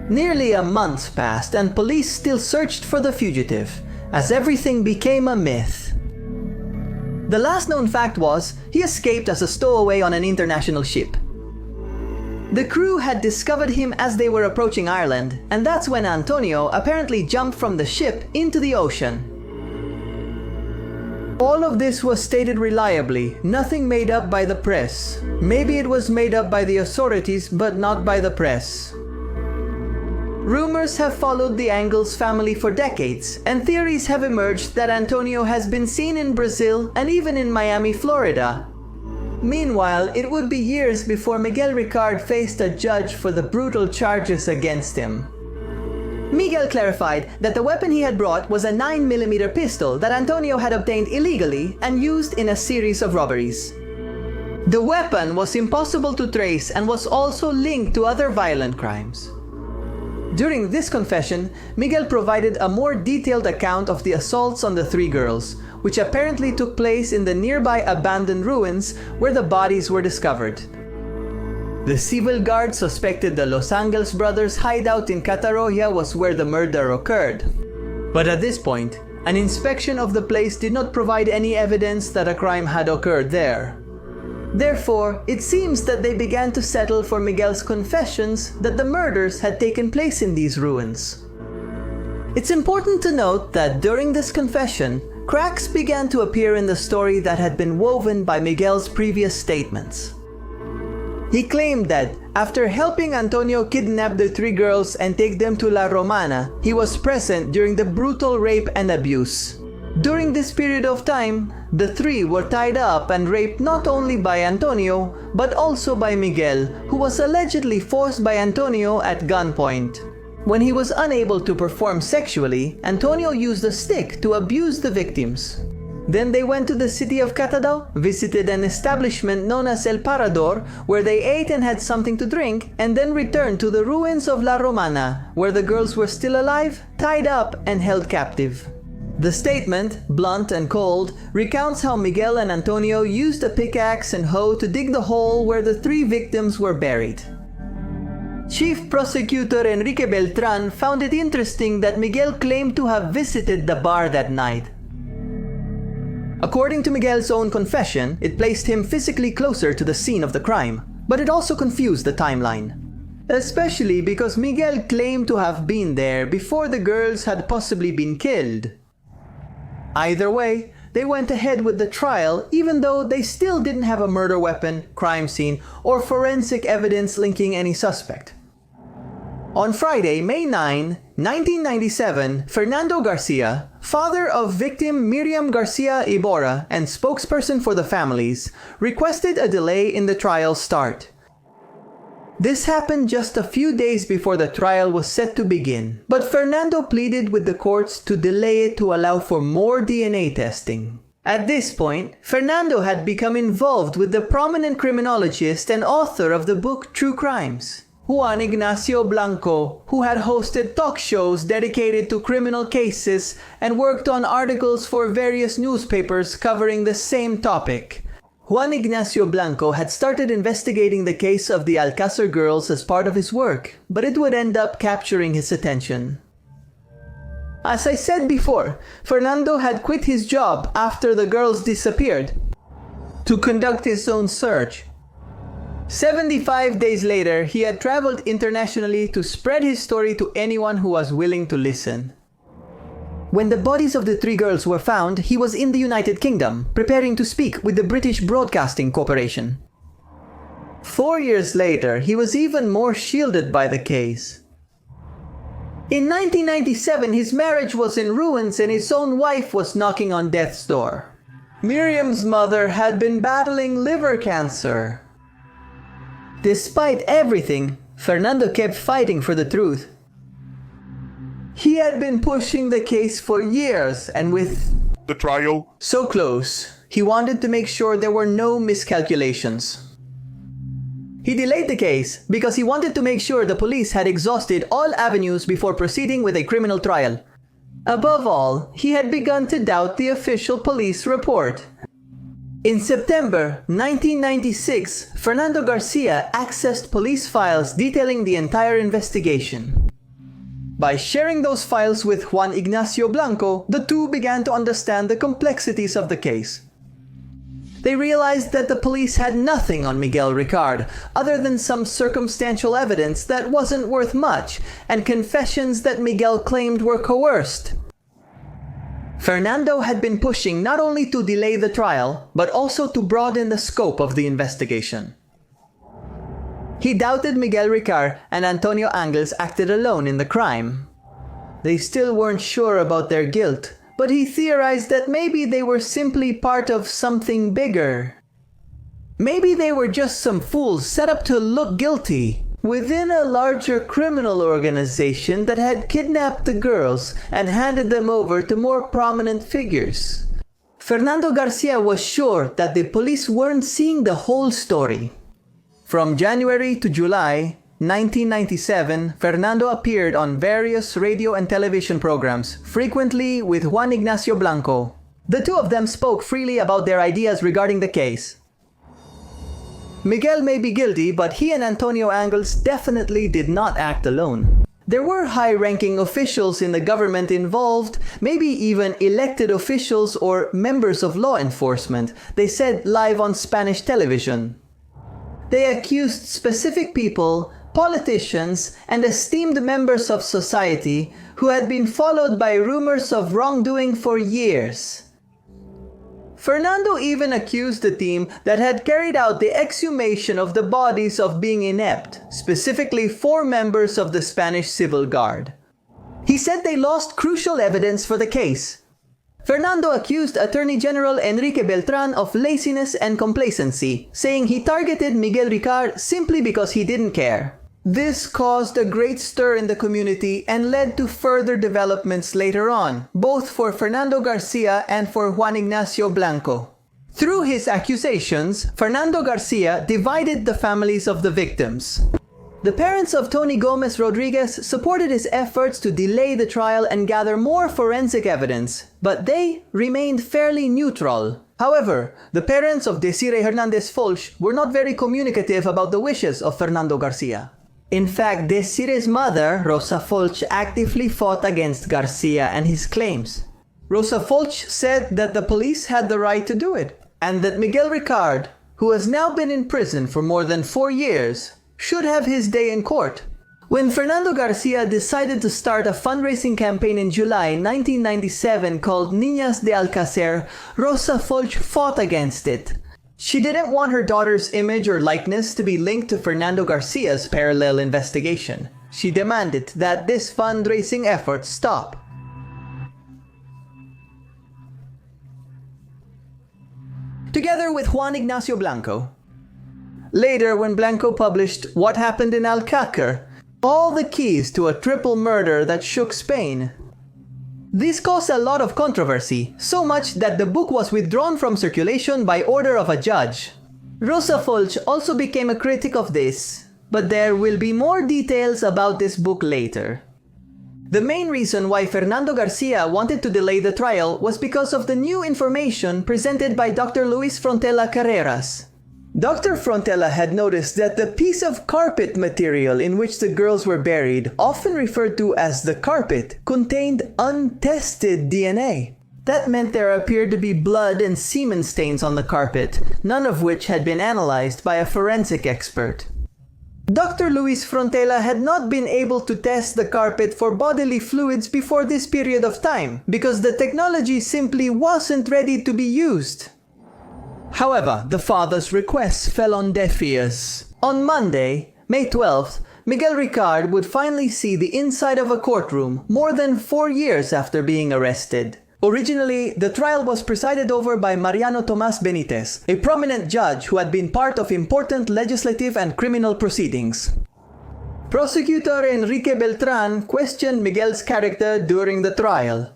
Nearly a month passed and police still searched for the fugitive, as everything became a myth. The last known fact was, he escaped as a stowaway on an international ship. The crew had discovered him as they were approaching Ireland, and that's when Antonio apparently jumped from the ship into the ocean. All of this was stated reliably, nothing made up by the press. Maybe it was made up by the authorities, but not by the press. Rumors have followed the Angles family for decades, and theories have emerged that Antonio has been seen in Brazil and even in Miami, Florida. Meanwhile, it would be years before Miguel Ricard faced a judge for the brutal charges against him. Miguel clarified that the weapon he had brought was a 9mm pistol that Antonio had obtained illegally and used in a series of robberies. The weapon was impossible to trace and was also linked to other violent crimes. During this confession, Miguel provided a more detailed account of the assaults on the three girls, which apparently took place in the nearby abandoned ruins where the bodies were discovered. The civil guard suspected the Los Angeles brothers' hideout in Catarroja was where the murder occurred. But at this point, an inspection of the place did not provide any evidence that a crime had occurred there. Therefore, it seems that they began to settle for Miguel's confessions that the murders had taken place in these ruins. It's important to note that during this confession, cracks began to appear in the story that had been woven by Miguel's previous statements. He claimed that, after helping Antonio kidnap the three girls and take them to La Romana, he was present during the brutal rape and abuse. During this period of time, the three were tied up and raped not only by Antonio, but also by Miguel, who was allegedly forced by Antonio at gunpoint. When he was unable to perform sexually, Antonio used a stick to abuse the victims. Then they went to the city of Catadau, visited an establishment known as El Parador, where they ate and had something to drink, and then returned to the ruins of La Romana, where the girls were still alive, tied up, and held captive. The statement, blunt and cold, recounts how Miguel and Antonio used a pickaxe and hoe to dig the hole where the three victims were buried. Chief Prosecutor Enrique Beltran found it interesting that Miguel claimed to have visited the bar that night. According to Miguel's own confession, it placed him physically closer to the scene of the crime, but it also confused the timeline. Especially because Miguel claimed to have been there before the girls had possibly been killed. Either way, they went ahead with the trial even though they still didn't have a murder weapon, crime scene, or forensic evidence linking any suspect. On Friday, May 9, 1997, Fernando Garcia, father of victim Miriam Garcia Iborra and spokesperson for the families, requested a delay in the trial's start. This happened just a few days before the trial was set to begin, but Fernando pleaded with the courts to delay it to allow for more DNA testing. At this point, Fernando had become involved with the prominent criminologist and author of the book True Crimes, Juan Ignacio Blanco, who had hosted talk shows dedicated to criminal cases and worked on articles for various newspapers covering the same topic. Juan Ignacio Blanco had started investigating the case of the Alcácer girls as part of his work, but it would end up capturing his attention. As I said before, Fernando had quit his job after the girls disappeared to conduct his own search. 75 days later, he had traveled internationally to spread his story to anyone who was willing to listen. When the bodies of the three girls were found, he was in the United Kingdom, preparing to speak with the British Broadcasting Corporation. 4 years later, he was even more shielded by the case. In 1997, his marriage was in ruins and his own wife was knocking on death's door. Miriam's mother had been battling liver cancer. Despite everything, Fernando kept fighting for the truth. He had been pushing the case for years, and with The trial so close, he wanted to make sure there were no miscalculations. He delayed the case because he wanted to make sure the police had exhausted all avenues before proceeding with a criminal trial. Above all, he had begun to doubt the official police report. In September 1996, Fernando Garcia accessed police files detailing the entire investigation. By sharing those files with Juan Ignacio Blanco, the two began to understand the complexities of the case. they realized that the police had nothing on Miguel Ricard, other than some circumstantial evidence that wasn't worth much, and confessions that Miguel claimed were coerced. Fernando had been pushing not only to delay the trial, but also to broaden the scope of the investigation. He doubted Miguel Ricard and Antonio Angles acted alone in the crime. They still weren't sure about their guilt, but he theorized that maybe they were simply part of something bigger. Maybe they were just some fools set up to look guilty within a larger criminal organization that had kidnapped the girls and handed them over to more prominent figures. Fernando Garcia was sure that the police weren't seeing the whole story. From January to July 1997, Fernando appeared on various radio and television programs, frequently with Juan Ignacio Blanco. The two of them spoke freely about their ideas regarding the case. Miguel may be guilty, but he and Antonio Angles definitely did not act alone. There were high-ranking officials in the government involved, maybe even elected officials or members of law enforcement, they said live on Spanish television. They accused specific people, politicians, and esteemed members of society who had been followed by rumors of wrongdoing for years. Fernando even accused the team that had carried out the exhumation of the bodies of being inept, specifically 4 members of the Spanish Civil Guard. He said they lost crucial evidence for the case. Fernando accused Attorney General Enrique Beltran of laziness and complacency, saying he targeted Miguel Ricard simply because he didn't care. This caused a great stir in the community and led to further developments later on, both for Fernando Garcia and for Juan Ignacio Blanco. Through his accusations, Fernando Garcia divided the families of the victims. The parents of Tony Gomez Rodriguez supported his efforts to delay the trial and gather more forensic evidence, but they remained fairly neutral. However, the parents of Desiree Hernandez Folch were not very communicative about the wishes of Fernando Garcia. In fact, Desiree's mother, Rosa Folch, actively fought against Garcia and his claims. Rosa Folch said that the police had the right to do it, and that Miguel Ricard, who has now been in prison for more than 4 years, should have his day in court. When Fernando Garcia decided to start a fundraising campaign in July 1997 called Niñas de Alcácer, Rosa Folch fought against it. She didn't want her daughter's image or likeness to be linked to Fernando Garcia's parallel investigation. She demanded that this fundraising effort stop. Together with Juan Ignacio Blanco. Later, when Blanco published What Happened in Alcácer, all the keys to a triple murder that shook Spain. This caused a lot of controversy, so much that the book was withdrawn from circulation by order of a judge. Rosa Folch also became a critic of this, but there will be more details about this book later. The main reason why Fernando Garcia wanted to delay the trial was because of the new information presented by Dr. Luis Frontela Carreras. Dr. Frontela had noticed that the piece of carpet material in which the girls were buried, often referred to as the carpet, contained untested DNA. That meant there appeared to be blood and semen stains on the carpet, none of which had been analyzed by a forensic expert. Dr. Luis Frontela had not been able to test the carpet for bodily fluids before this period of time, because the technology simply wasn't ready to be used. However, the father's requests fell on deaf ears. On Monday, May 12th, Miguel Ricard would finally see the inside of a courtroom more than 4 years after being arrested. Originally, the trial was presided over by Mariano Tomás Benítez, a prominent judge who had been part of important legislative and criminal proceedings. Prosecutor Enrique Beltran questioned Miguel's character during the trial.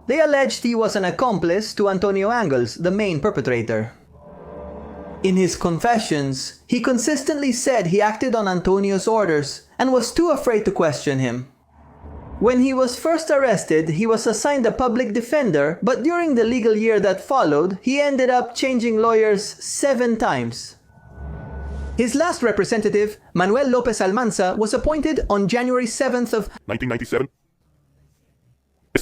They alleged he was an accomplice to Antonio Angles, the main perpetrator. In his confessions, he consistently said he acted on Antonio's orders and was too afraid to question him. When he was first arrested, he was assigned a public defender, but during the legal year that followed, he ended up changing lawyers 7 times. His last representative, Manuel López Almanza, was appointed on January 7th of 1997.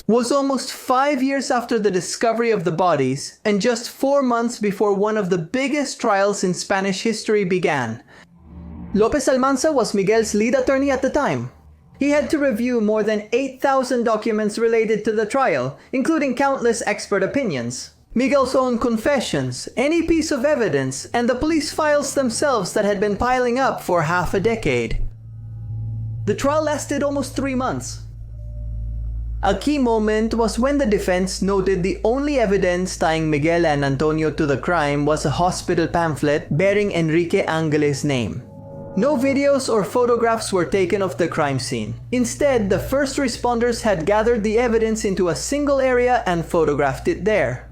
was almost 5 years after the discovery of the bodies and just 4 months before one of the biggest trials in Spanish history began. Lopez Almanza was Miguel's lead attorney at the time. He had to review more than 8,000 documents related to the trial, including countless expert opinions, Miguel's own confessions, any piece of evidence, and the police files themselves that had been piling up for half a decade. The trial lasted almost 3 months. A key moment was when the defense noted the only evidence tying Miguel and Antonio to the crime was a hospital pamphlet bearing Enrique Angeles' name. No videos or photographs were taken of the crime scene. Instead, the first responders had gathered the evidence into a single area and photographed it there.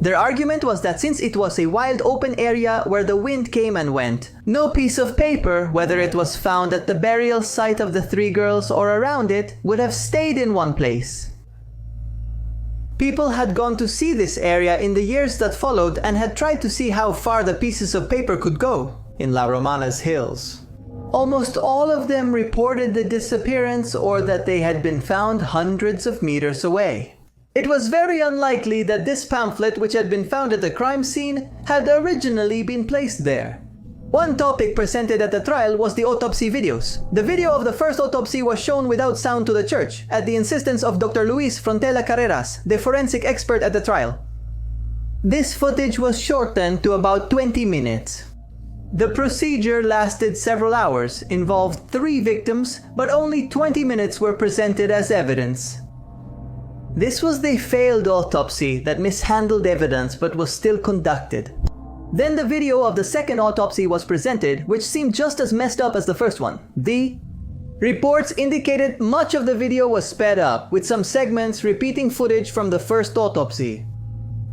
Their argument was that since it was a wide open area where the wind came and went, no piece of paper, whether it was found at the burial site of the 3 girls or around it, would have stayed in one place. People had gone to see this area in the years that followed and had tried to see how far the pieces of paper could go in La Romana's hills. Almost all of them reported the disappearance or that they had been found hundreds of meters away. It was very unlikely that this pamphlet, which had been found at the crime scene, had originally been placed there. One topic presented at the trial was the autopsy videos. The video of the first autopsy was shown without sound to the church, at the insistence of Dr. Luis Frontela Carreras, the forensic expert at the trial. This footage was shortened to about 20 minutes. The procedure lasted several hours, involved 3 victims, but only 20 minutes were presented as evidence. This was the failed autopsy that mishandled evidence but was still conducted. Then the video of the second autopsy was presented, which seemed just as messed up as the first one. The reports indicated much of the video was sped up, with some segments repeating footage from the first autopsy.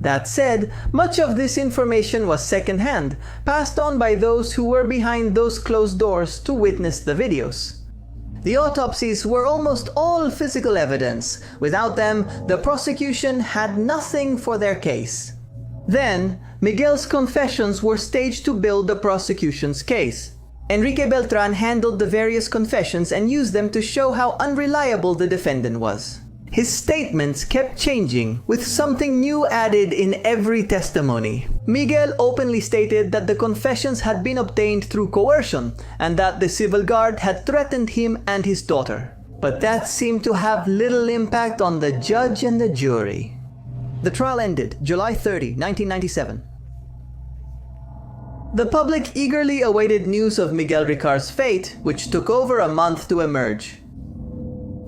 That said, much of this information was secondhand, passed on by those who were behind those closed doors to witness the videos. The autopsies were almost all physical evidence. Without them, the prosecution had nothing for their case. Then, Miguel's confessions were staged to build the prosecution's case. Enrique Beltran handled the various confessions and used them to show how unreliable the defendant was. His statements kept changing, with something new added in every testimony. Miguel openly stated that the confessions had been obtained through coercion, and that the civil guard had threatened him and his daughter. But that seemed to have little impact on the judge and the jury. The trial ended July 30, 1997. The public eagerly awaited news of Miguel Ricard's fate, which took over a month to emerge.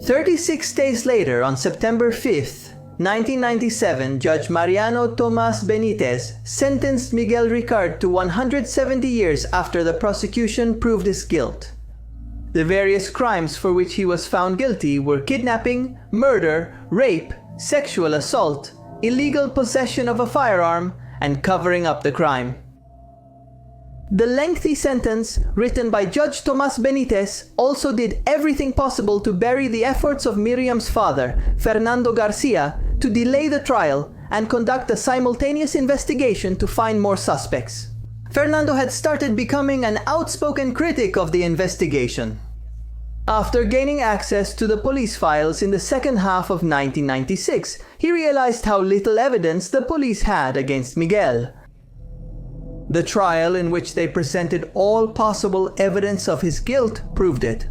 36 days later, on September 5th, 1997, Judge Mariano Tomas Benitez sentenced Miguel Ricard to 170 years after the prosecution proved his guilt. The various crimes for which he was found guilty were kidnapping, murder, rape, sexual assault, illegal possession of a firearm, and covering up the crime. The lengthy sentence, written by Judge Tomas Benitez, also did everything possible to bury the efforts of Miriam's father, Fernando Garcia, to delay the trial and conduct a simultaneous investigation to find more suspects. Fernando had started becoming an outspoken critic of the investigation. After gaining access to the police files in the second half of 1996, he realized how little evidence the police had against Miguel. The trial, in which they presented all possible evidence of his guilt, proved it.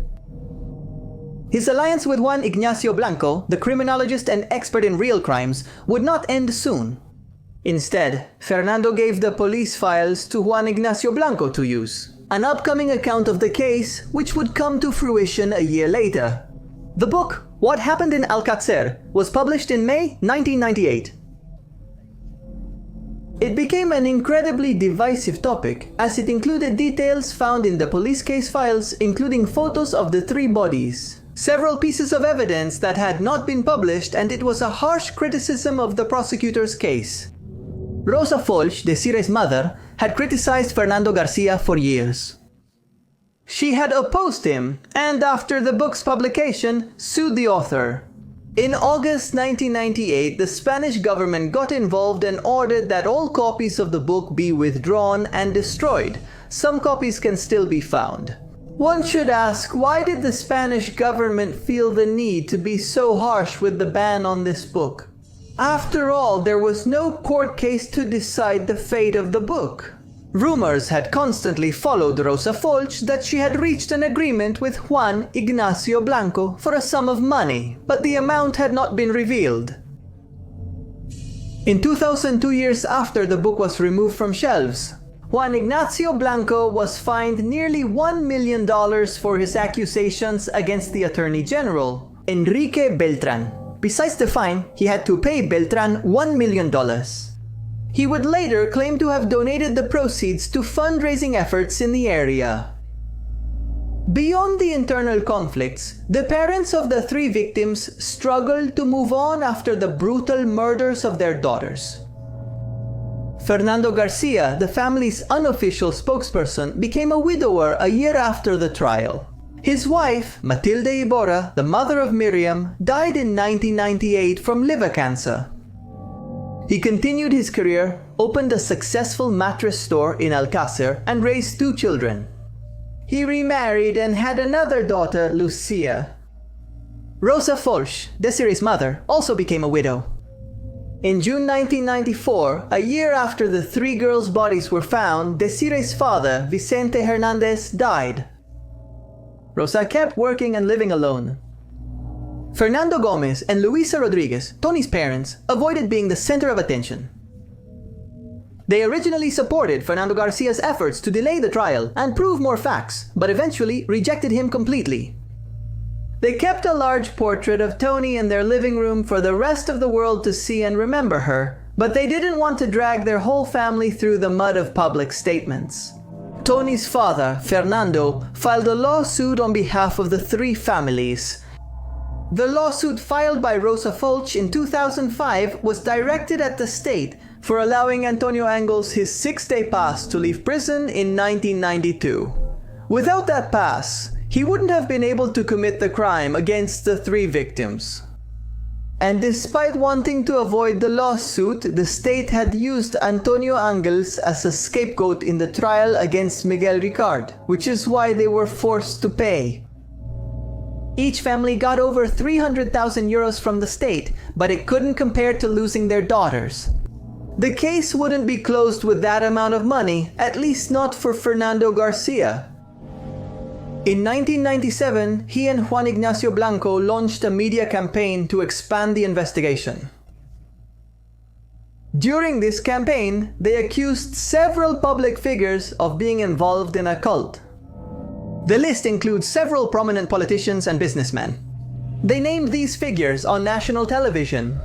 His alliance with Juan Ignacio Blanco, the criminologist and expert in real crimes, would not end soon. Instead, Fernando gave the police files to Juan Ignacio Blanco to use, an upcoming account of the case which would come to fruition a year later. The book, What Happened in Alcácer, was published in May 1998. It became an incredibly divisive topic, as it included details found in the police case files, including photos of the 3 bodies, several pieces of evidence that had not been published, and it was a harsh criticism of the prosecutor's case. Rosa Folch, Desire's mother, had criticized Fernando Garcia for years. She had opposed him, and after the book's publication, sued the author. In August 1998, the Spanish government got involved and ordered that all copies of the book be withdrawn and destroyed. Some copies can still be found. One should ask, why did the Spanish government feel the need to be so harsh with the ban on this book? After all, there was no court case to decide the fate of the book. Rumors had constantly followed Rosa Folch that she had reached an agreement with Juan Ignacio Blanco for a sum of money, but the amount had not been revealed. In 2000, 2 years after the book was removed from shelves, Juan Ignacio Blanco was fined nearly $1 million for his accusations against the Attorney General, Enrique Beltran. Besides the fine, he had to pay Beltran $1 million. He would later claim to have donated the proceeds to fundraising efforts in the area. Beyond the internal conflicts, the parents of the 3 victims struggled to move on after the brutal murders of their daughters. Fernando Garcia, the family's unofficial spokesperson, became a widower a year after the trial. His wife, Matilde Iborra, the mother of Miriam, died in 1998 from liver cancer. He continued his career, opened a successful mattress store in Alcácer, and raised 2 children. He remarried and had another daughter, Lucia. Rosa Folch, Desiree's mother, also became a widow. In June 1994, a year after the 3 girls' bodies were found, Desiree's father, Vicente Hernandez, died. Rosa kept working and living alone. Fernando Gomez and Luisa Rodriguez, Tony's parents, avoided being the center of attention. They originally supported Fernando Garcia's efforts to delay the trial and prove more facts, but eventually rejected him completely. They kept a large portrait of Tony in their living room for the rest of the world to see and remember her, but they didn't want to drag their whole family through the mud of public statements. Tony's father, Fernando, filed a lawsuit on behalf of the 3 families. The lawsuit filed by Rosa Folch in 2005 was directed at the state for allowing Antonio Angles his 6-day pass to leave prison in 1992. Without that pass, he wouldn't have been able to commit the crime against the 3 victims. And despite wanting to avoid the lawsuit, the state had used Antonio Angles as a scapegoat in the trial against Miguel Ricard, which is why they were forced to pay. Each family got over 300,000 euros from the state, but it couldn't compare to losing their daughters. The case wouldn't be closed with that amount of money, at least not for Fernando Garcia. In 1997, he and Juan Ignacio Blanco launched a media campaign to expand the investigation. During this campaign, they accused several public figures of being involved in a cult. The list includes several prominent politicians and businessmen. They named these figures on national television.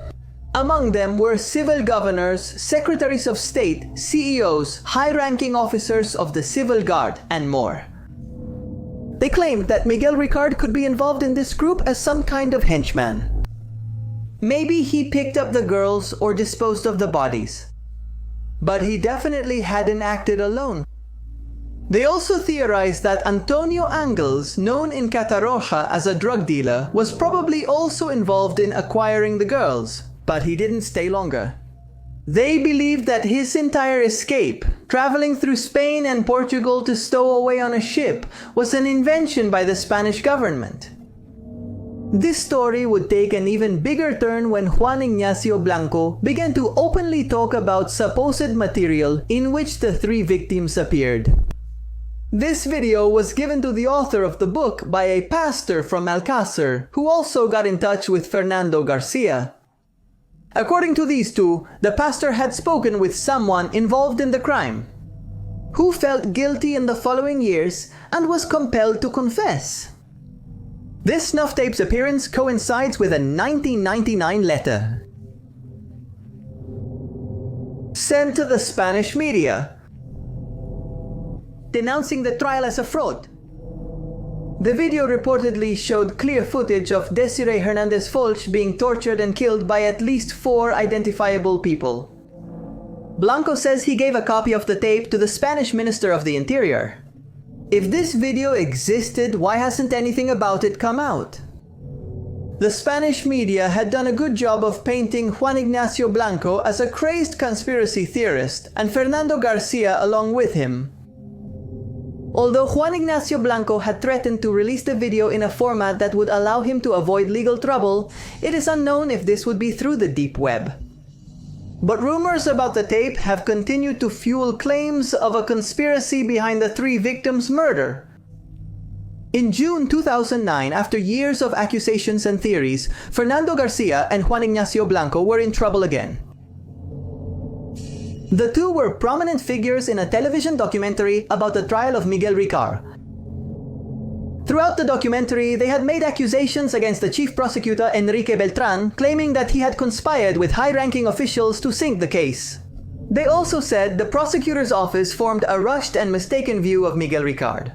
Among them were civil governors, secretaries of state, CEOs, high-ranking officers of the Civil Guard, and more. They claimed that Miguel Ricard could be involved in this group as some kind of henchman. Maybe he picked up the girls or disposed of the bodies. But he definitely hadn't acted alone. They also theorized that Antonio Angles, known in Catarroja as a drug dealer, was probably also involved in acquiring the girls, but he didn't stay longer. They believed that his entire escape, traveling through Spain and Portugal to stow away on a ship, was an invention by the Spanish government. This story would take an even bigger turn when Juan Ignacio Blanco began to openly talk about supposed material in which the 3 victims appeared. This video was given to the author of the book by a pastor from Alcácer, who also got in touch with Fernando Garcia. According to these 2, the pastor had spoken with someone involved in the crime, who felt guilty in the following years and was compelled to confess. This snuff tape's appearance coincides with a 1999 letter sent to the Spanish media, denouncing the trial as a fraud. The video reportedly showed clear footage of Desiree Hernandez Folch being tortured and killed by at least 4 identifiable people. Blanco says he gave a copy of the tape to the Spanish Minister of the Interior. If this video existed, why hasn't anything about it come out? The Spanish media had done a good job of painting Juan Ignacio Blanco as a crazed conspiracy theorist, and Fernando Garcia along with him. Although Juan Ignacio Blanco had threatened to release the video in a format that would allow him to avoid legal trouble, it is unknown if this would be through the deep web. But rumors about the tape have continued to fuel claims of a conspiracy behind the three victims' murder. In June 2009, after years of accusations and theories, Fernando Garcia and Juan Ignacio Blanco were in trouble again. The two were prominent figures in a television documentary about the trial of Miguel Ricard. Throughout the documentary, they had made accusations against the chief prosecutor Enrique Beltran, claiming that he had conspired with high-ranking officials to sink the case. They also said the prosecutor's office formed a rushed and mistaken view of Miguel Ricard.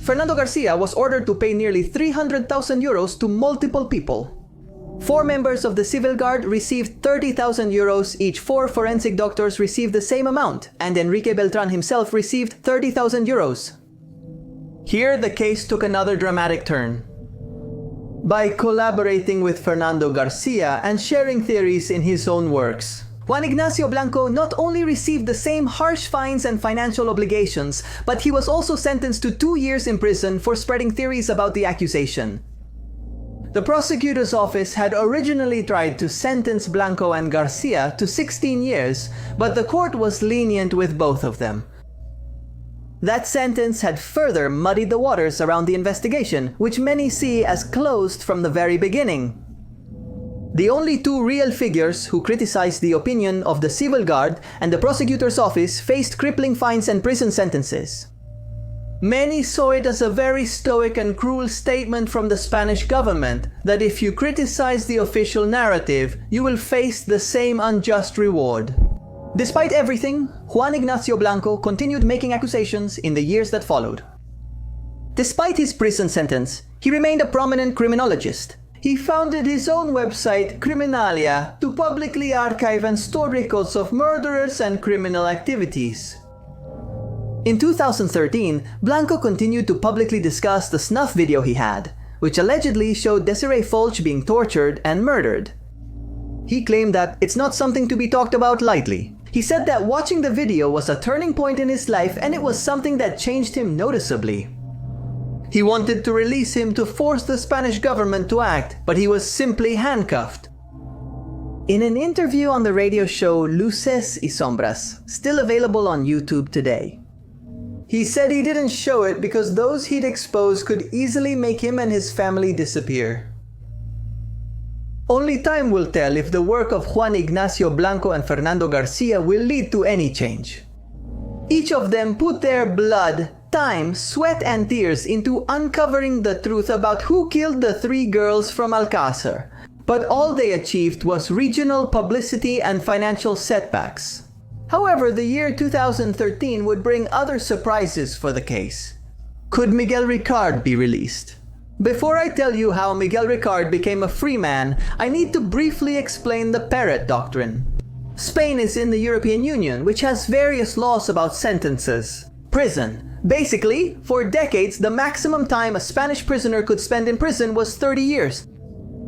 Fernando Garcia was ordered to pay nearly 300,000 euros to multiple people. 4 members of the Civil Guard received 30,000 euros each. 4 forensic doctors received the same amount, and Enrique Beltran himself received 30,000 euros. Here, the case took another dramatic turn. By collaborating with Fernando Garcia and sharing theories in his own works, Juan Ignacio Blanco not only received the same harsh fines and financial obligations, but he was also sentenced to 2 years in prison for spreading theories about the accusation. The prosecutor's office had originally tried to sentence Blanco and Garcia to 16 years, but the court was lenient with both of them. That sentence had further muddied the waters around the investigation, which many see as closed from the very beginning. The only 2 real figures who criticized the opinion of the Civil Guard and the prosecutor's office faced crippling fines and prison sentences. Many saw it as a very stoic and cruel statement from the Spanish government that if you criticize the official narrative, you will face the same unjust reward. Despite everything, Juan Ignacio Blanco continued making accusations in the years that followed. Despite his prison sentence, he remained a prominent criminologist. He founded his own website, Criminalia, to publicly archive and store records of murderers and criminal activities. In 2013, Blanco continued to publicly discuss the snuff video he had, which allegedly showed Desiree Fulch being tortured and murdered. He claimed that it's not something to be talked about lightly. He said that watching the video was a turning point in his life and it was something that changed him noticeably. He wanted to release him to force the Spanish government to act, but he was simply handcuffed. In an interview on the radio show Luces y Sombras, still available on YouTube today, he said he didn't show it because those he'd expose could easily make him and his family disappear. Only time will tell if the work of Juan Ignacio Blanco and Fernando Garcia will lead to any change. Each of them put their blood, time, sweat and tears into uncovering the truth about who killed the 3 girls from Alcácer, but all they achieved was regional publicity and financial setbacks. However, the year 2013 would bring other surprises for the case. Could Miguel Ricard be released? Before I tell you how Miguel Ricard became a free man, I need to briefly explain the Parrot Doctrine. Spain is in the European Union, which has various laws about sentences. Prison. Basically, for decades, the maximum time a Spanish prisoner could spend in prison was 30 years.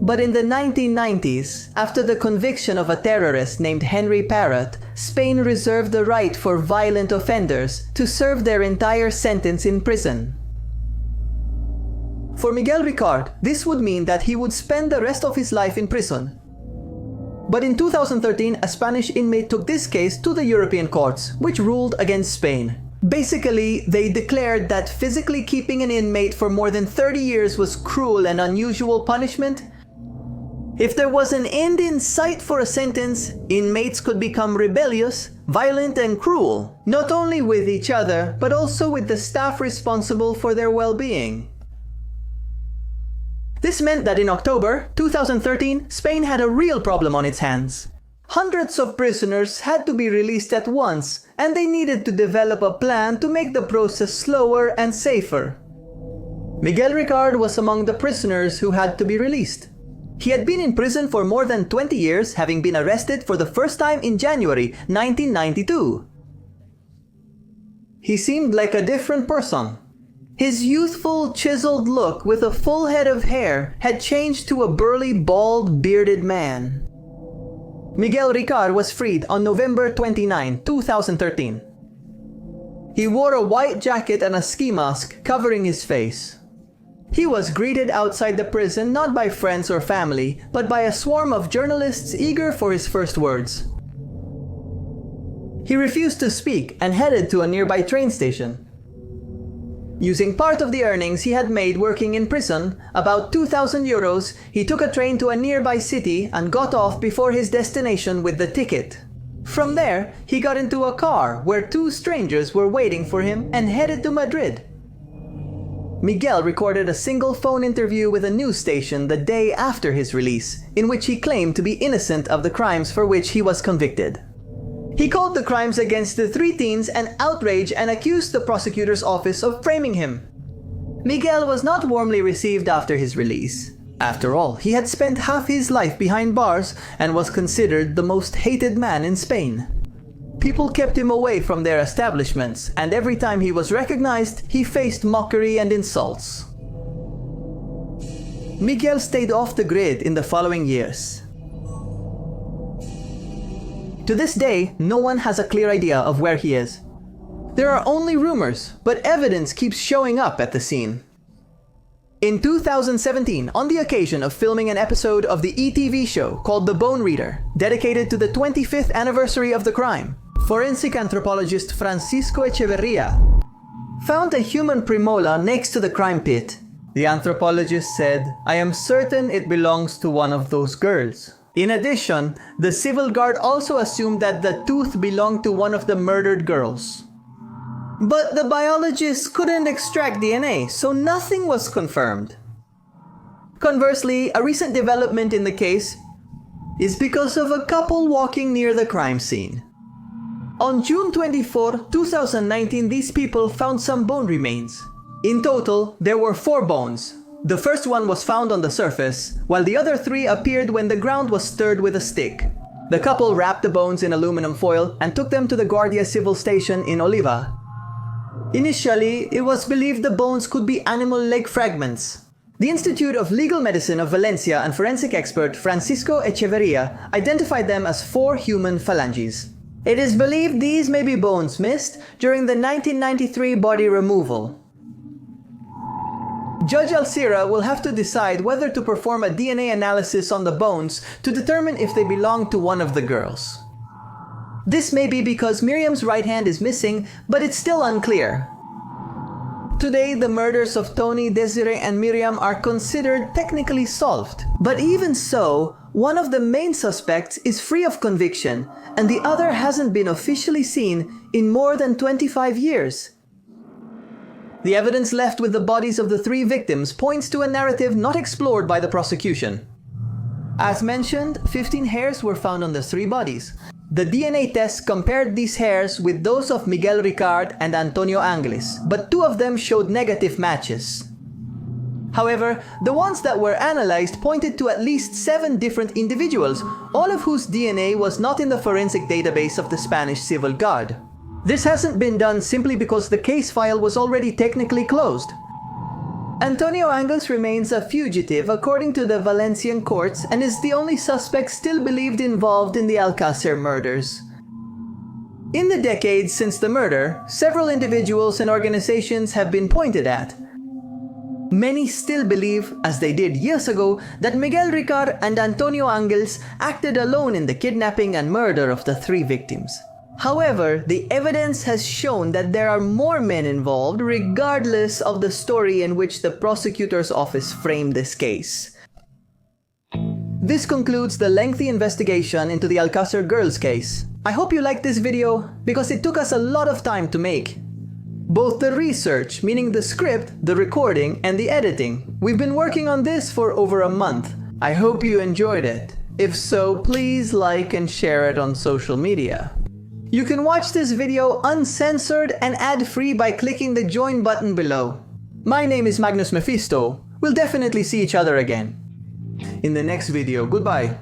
But in the 1990s, after the conviction of a terrorist named Henry Parrot, Spain reserved the right for violent offenders to serve their entire sentence in prison. For Miguel Ricard, this would mean that he would spend the rest of his life in prison. But in 2013, a Spanish inmate took this case to the European courts, which ruled against Spain. Basically, they declared that physically keeping an inmate for more than 30 years was cruel and unusual punishment. If there was an end in sight for a sentence, inmates could become rebellious, violent and cruel, not only with each other, but also with the staff responsible for their well-being. This meant that in October 2013, Spain had a real problem on its hands. Hundreds of prisoners had to be released at once, and they needed to develop a plan to make the process slower and safer. Miguel Ricard was among the prisoners who had to be released. He had been in prison for more than 20 years, having been arrested for the first time in January 1992. He seemed like a different person. His youthful, chiseled look with a full head of hair had changed to a burly, bald, bearded man. Miguel Ricard was freed on November 29, 2013. He wore a white jacket and a ski mask covering his face. He was greeted outside the prison not by friends or family, but by a swarm of journalists eager for his first words. He refused to speak and headed to a nearby train station. Using part of the earnings he had made working in prison, about 2,000 euros, he took a train to a nearby city and got off before his destination with the ticket. From there, he got into a car where two strangers were waiting for him and headed to Madrid. Miguel recorded a single phone interview with a news station the day after his release, in which he claimed to be innocent of the crimes for which he was convicted. He called the crimes against the three teens an outrage and accused the prosecutor's office of framing him. Miguel was not warmly received after his release. After all, he had spent half his life behind bars and was considered the most hated man in Spain. People kept him away from their establishments, and every time he was recognized, he faced mockery and insults. Miguel stayed off the grid in the following years. To this day, no one has a clear idea of where he is. There are only rumors, but evidence keeps showing up at the scene. In 2017, on the occasion of filming an episode of the ETV show called The Bone Reader, dedicated to the 25th anniversary of the crime, forensic anthropologist Francisco Echeverria found a human premolar next to the crime pit. The anthropologist said, "I am certain it belongs to one of those girls." In addition, the civil guard also assumed that the tooth belonged to one of the murdered girls. But the biologists couldn't extract DNA, so nothing was confirmed. Conversely, a recent development in the case is because of a couple walking near the crime scene. On June 24, 2019, these people found some bone remains. In total, there were 4 bones. The first one was found on the surface, while the other 3 appeared when the ground was stirred with a stick. The couple wrapped the bones in aluminum foil and took them to the Guardia Civil station in Oliva. Initially, it was believed the bones could be animal leg fragments. The Institute of Legal Medicine of Valencia and forensic expert Francisco Echeverria identified them as 4 human phalanges. It is believed these may be bones missed during the 1993 body removal. Judge Alcàsser will have to decide whether to perform a DNA analysis on the bones to determine if they belong to one of the girls. This may be because Miriam's right hand is missing, but it's still unclear. Today, the murders of Tony, Desiree, and Miriam are considered technically solved. But even so, one of the main suspects is free of conviction, and the other hasn't been officially seen in more than 25 years. The evidence left with the bodies of the 3 victims points to a narrative not explored by the prosecution. As mentioned, 15 hairs were found on the 3 bodies. The DNA test compared these hairs with those of Miguel Ricard and Antonio Angeles, but 2 of them showed negative matches. However, the ones that were analyzed pointed to at least 7 different individuals, all of whose DNA was not in the forensic database of the Spanish Civil Guard. This hasn't been done simply because the case file was already technically closed. Antonio Angeles remains a fugitive according to the Valencian courts and is the only suspect still believed involved in the Alcácer murders. In the decades since the murder, several individuals and organizations have been pointed at. Many still believe, as they did years ago, that Miguel Ricard and Antonio Angeles acted alone in the kidnapping and murder of the 3 victims. However, the evidence has shown that there are more men involved regardless of the story in which the prosecutor's office framed this case. This concludes the lengthy investigation into the Alcácer girls case. I hope you liked this video because it took us a lot of time to make. Both the research, meaning the script, the recording, and the editing. We've been working on this for over a month. I hope you enjoyed it. If so, please like and share it on social media. You can watch this video uncensored and ad-free by clicking the join button below. My name is Magnus Mephisto. We'll definitely see each other again in the next video. Goodbye.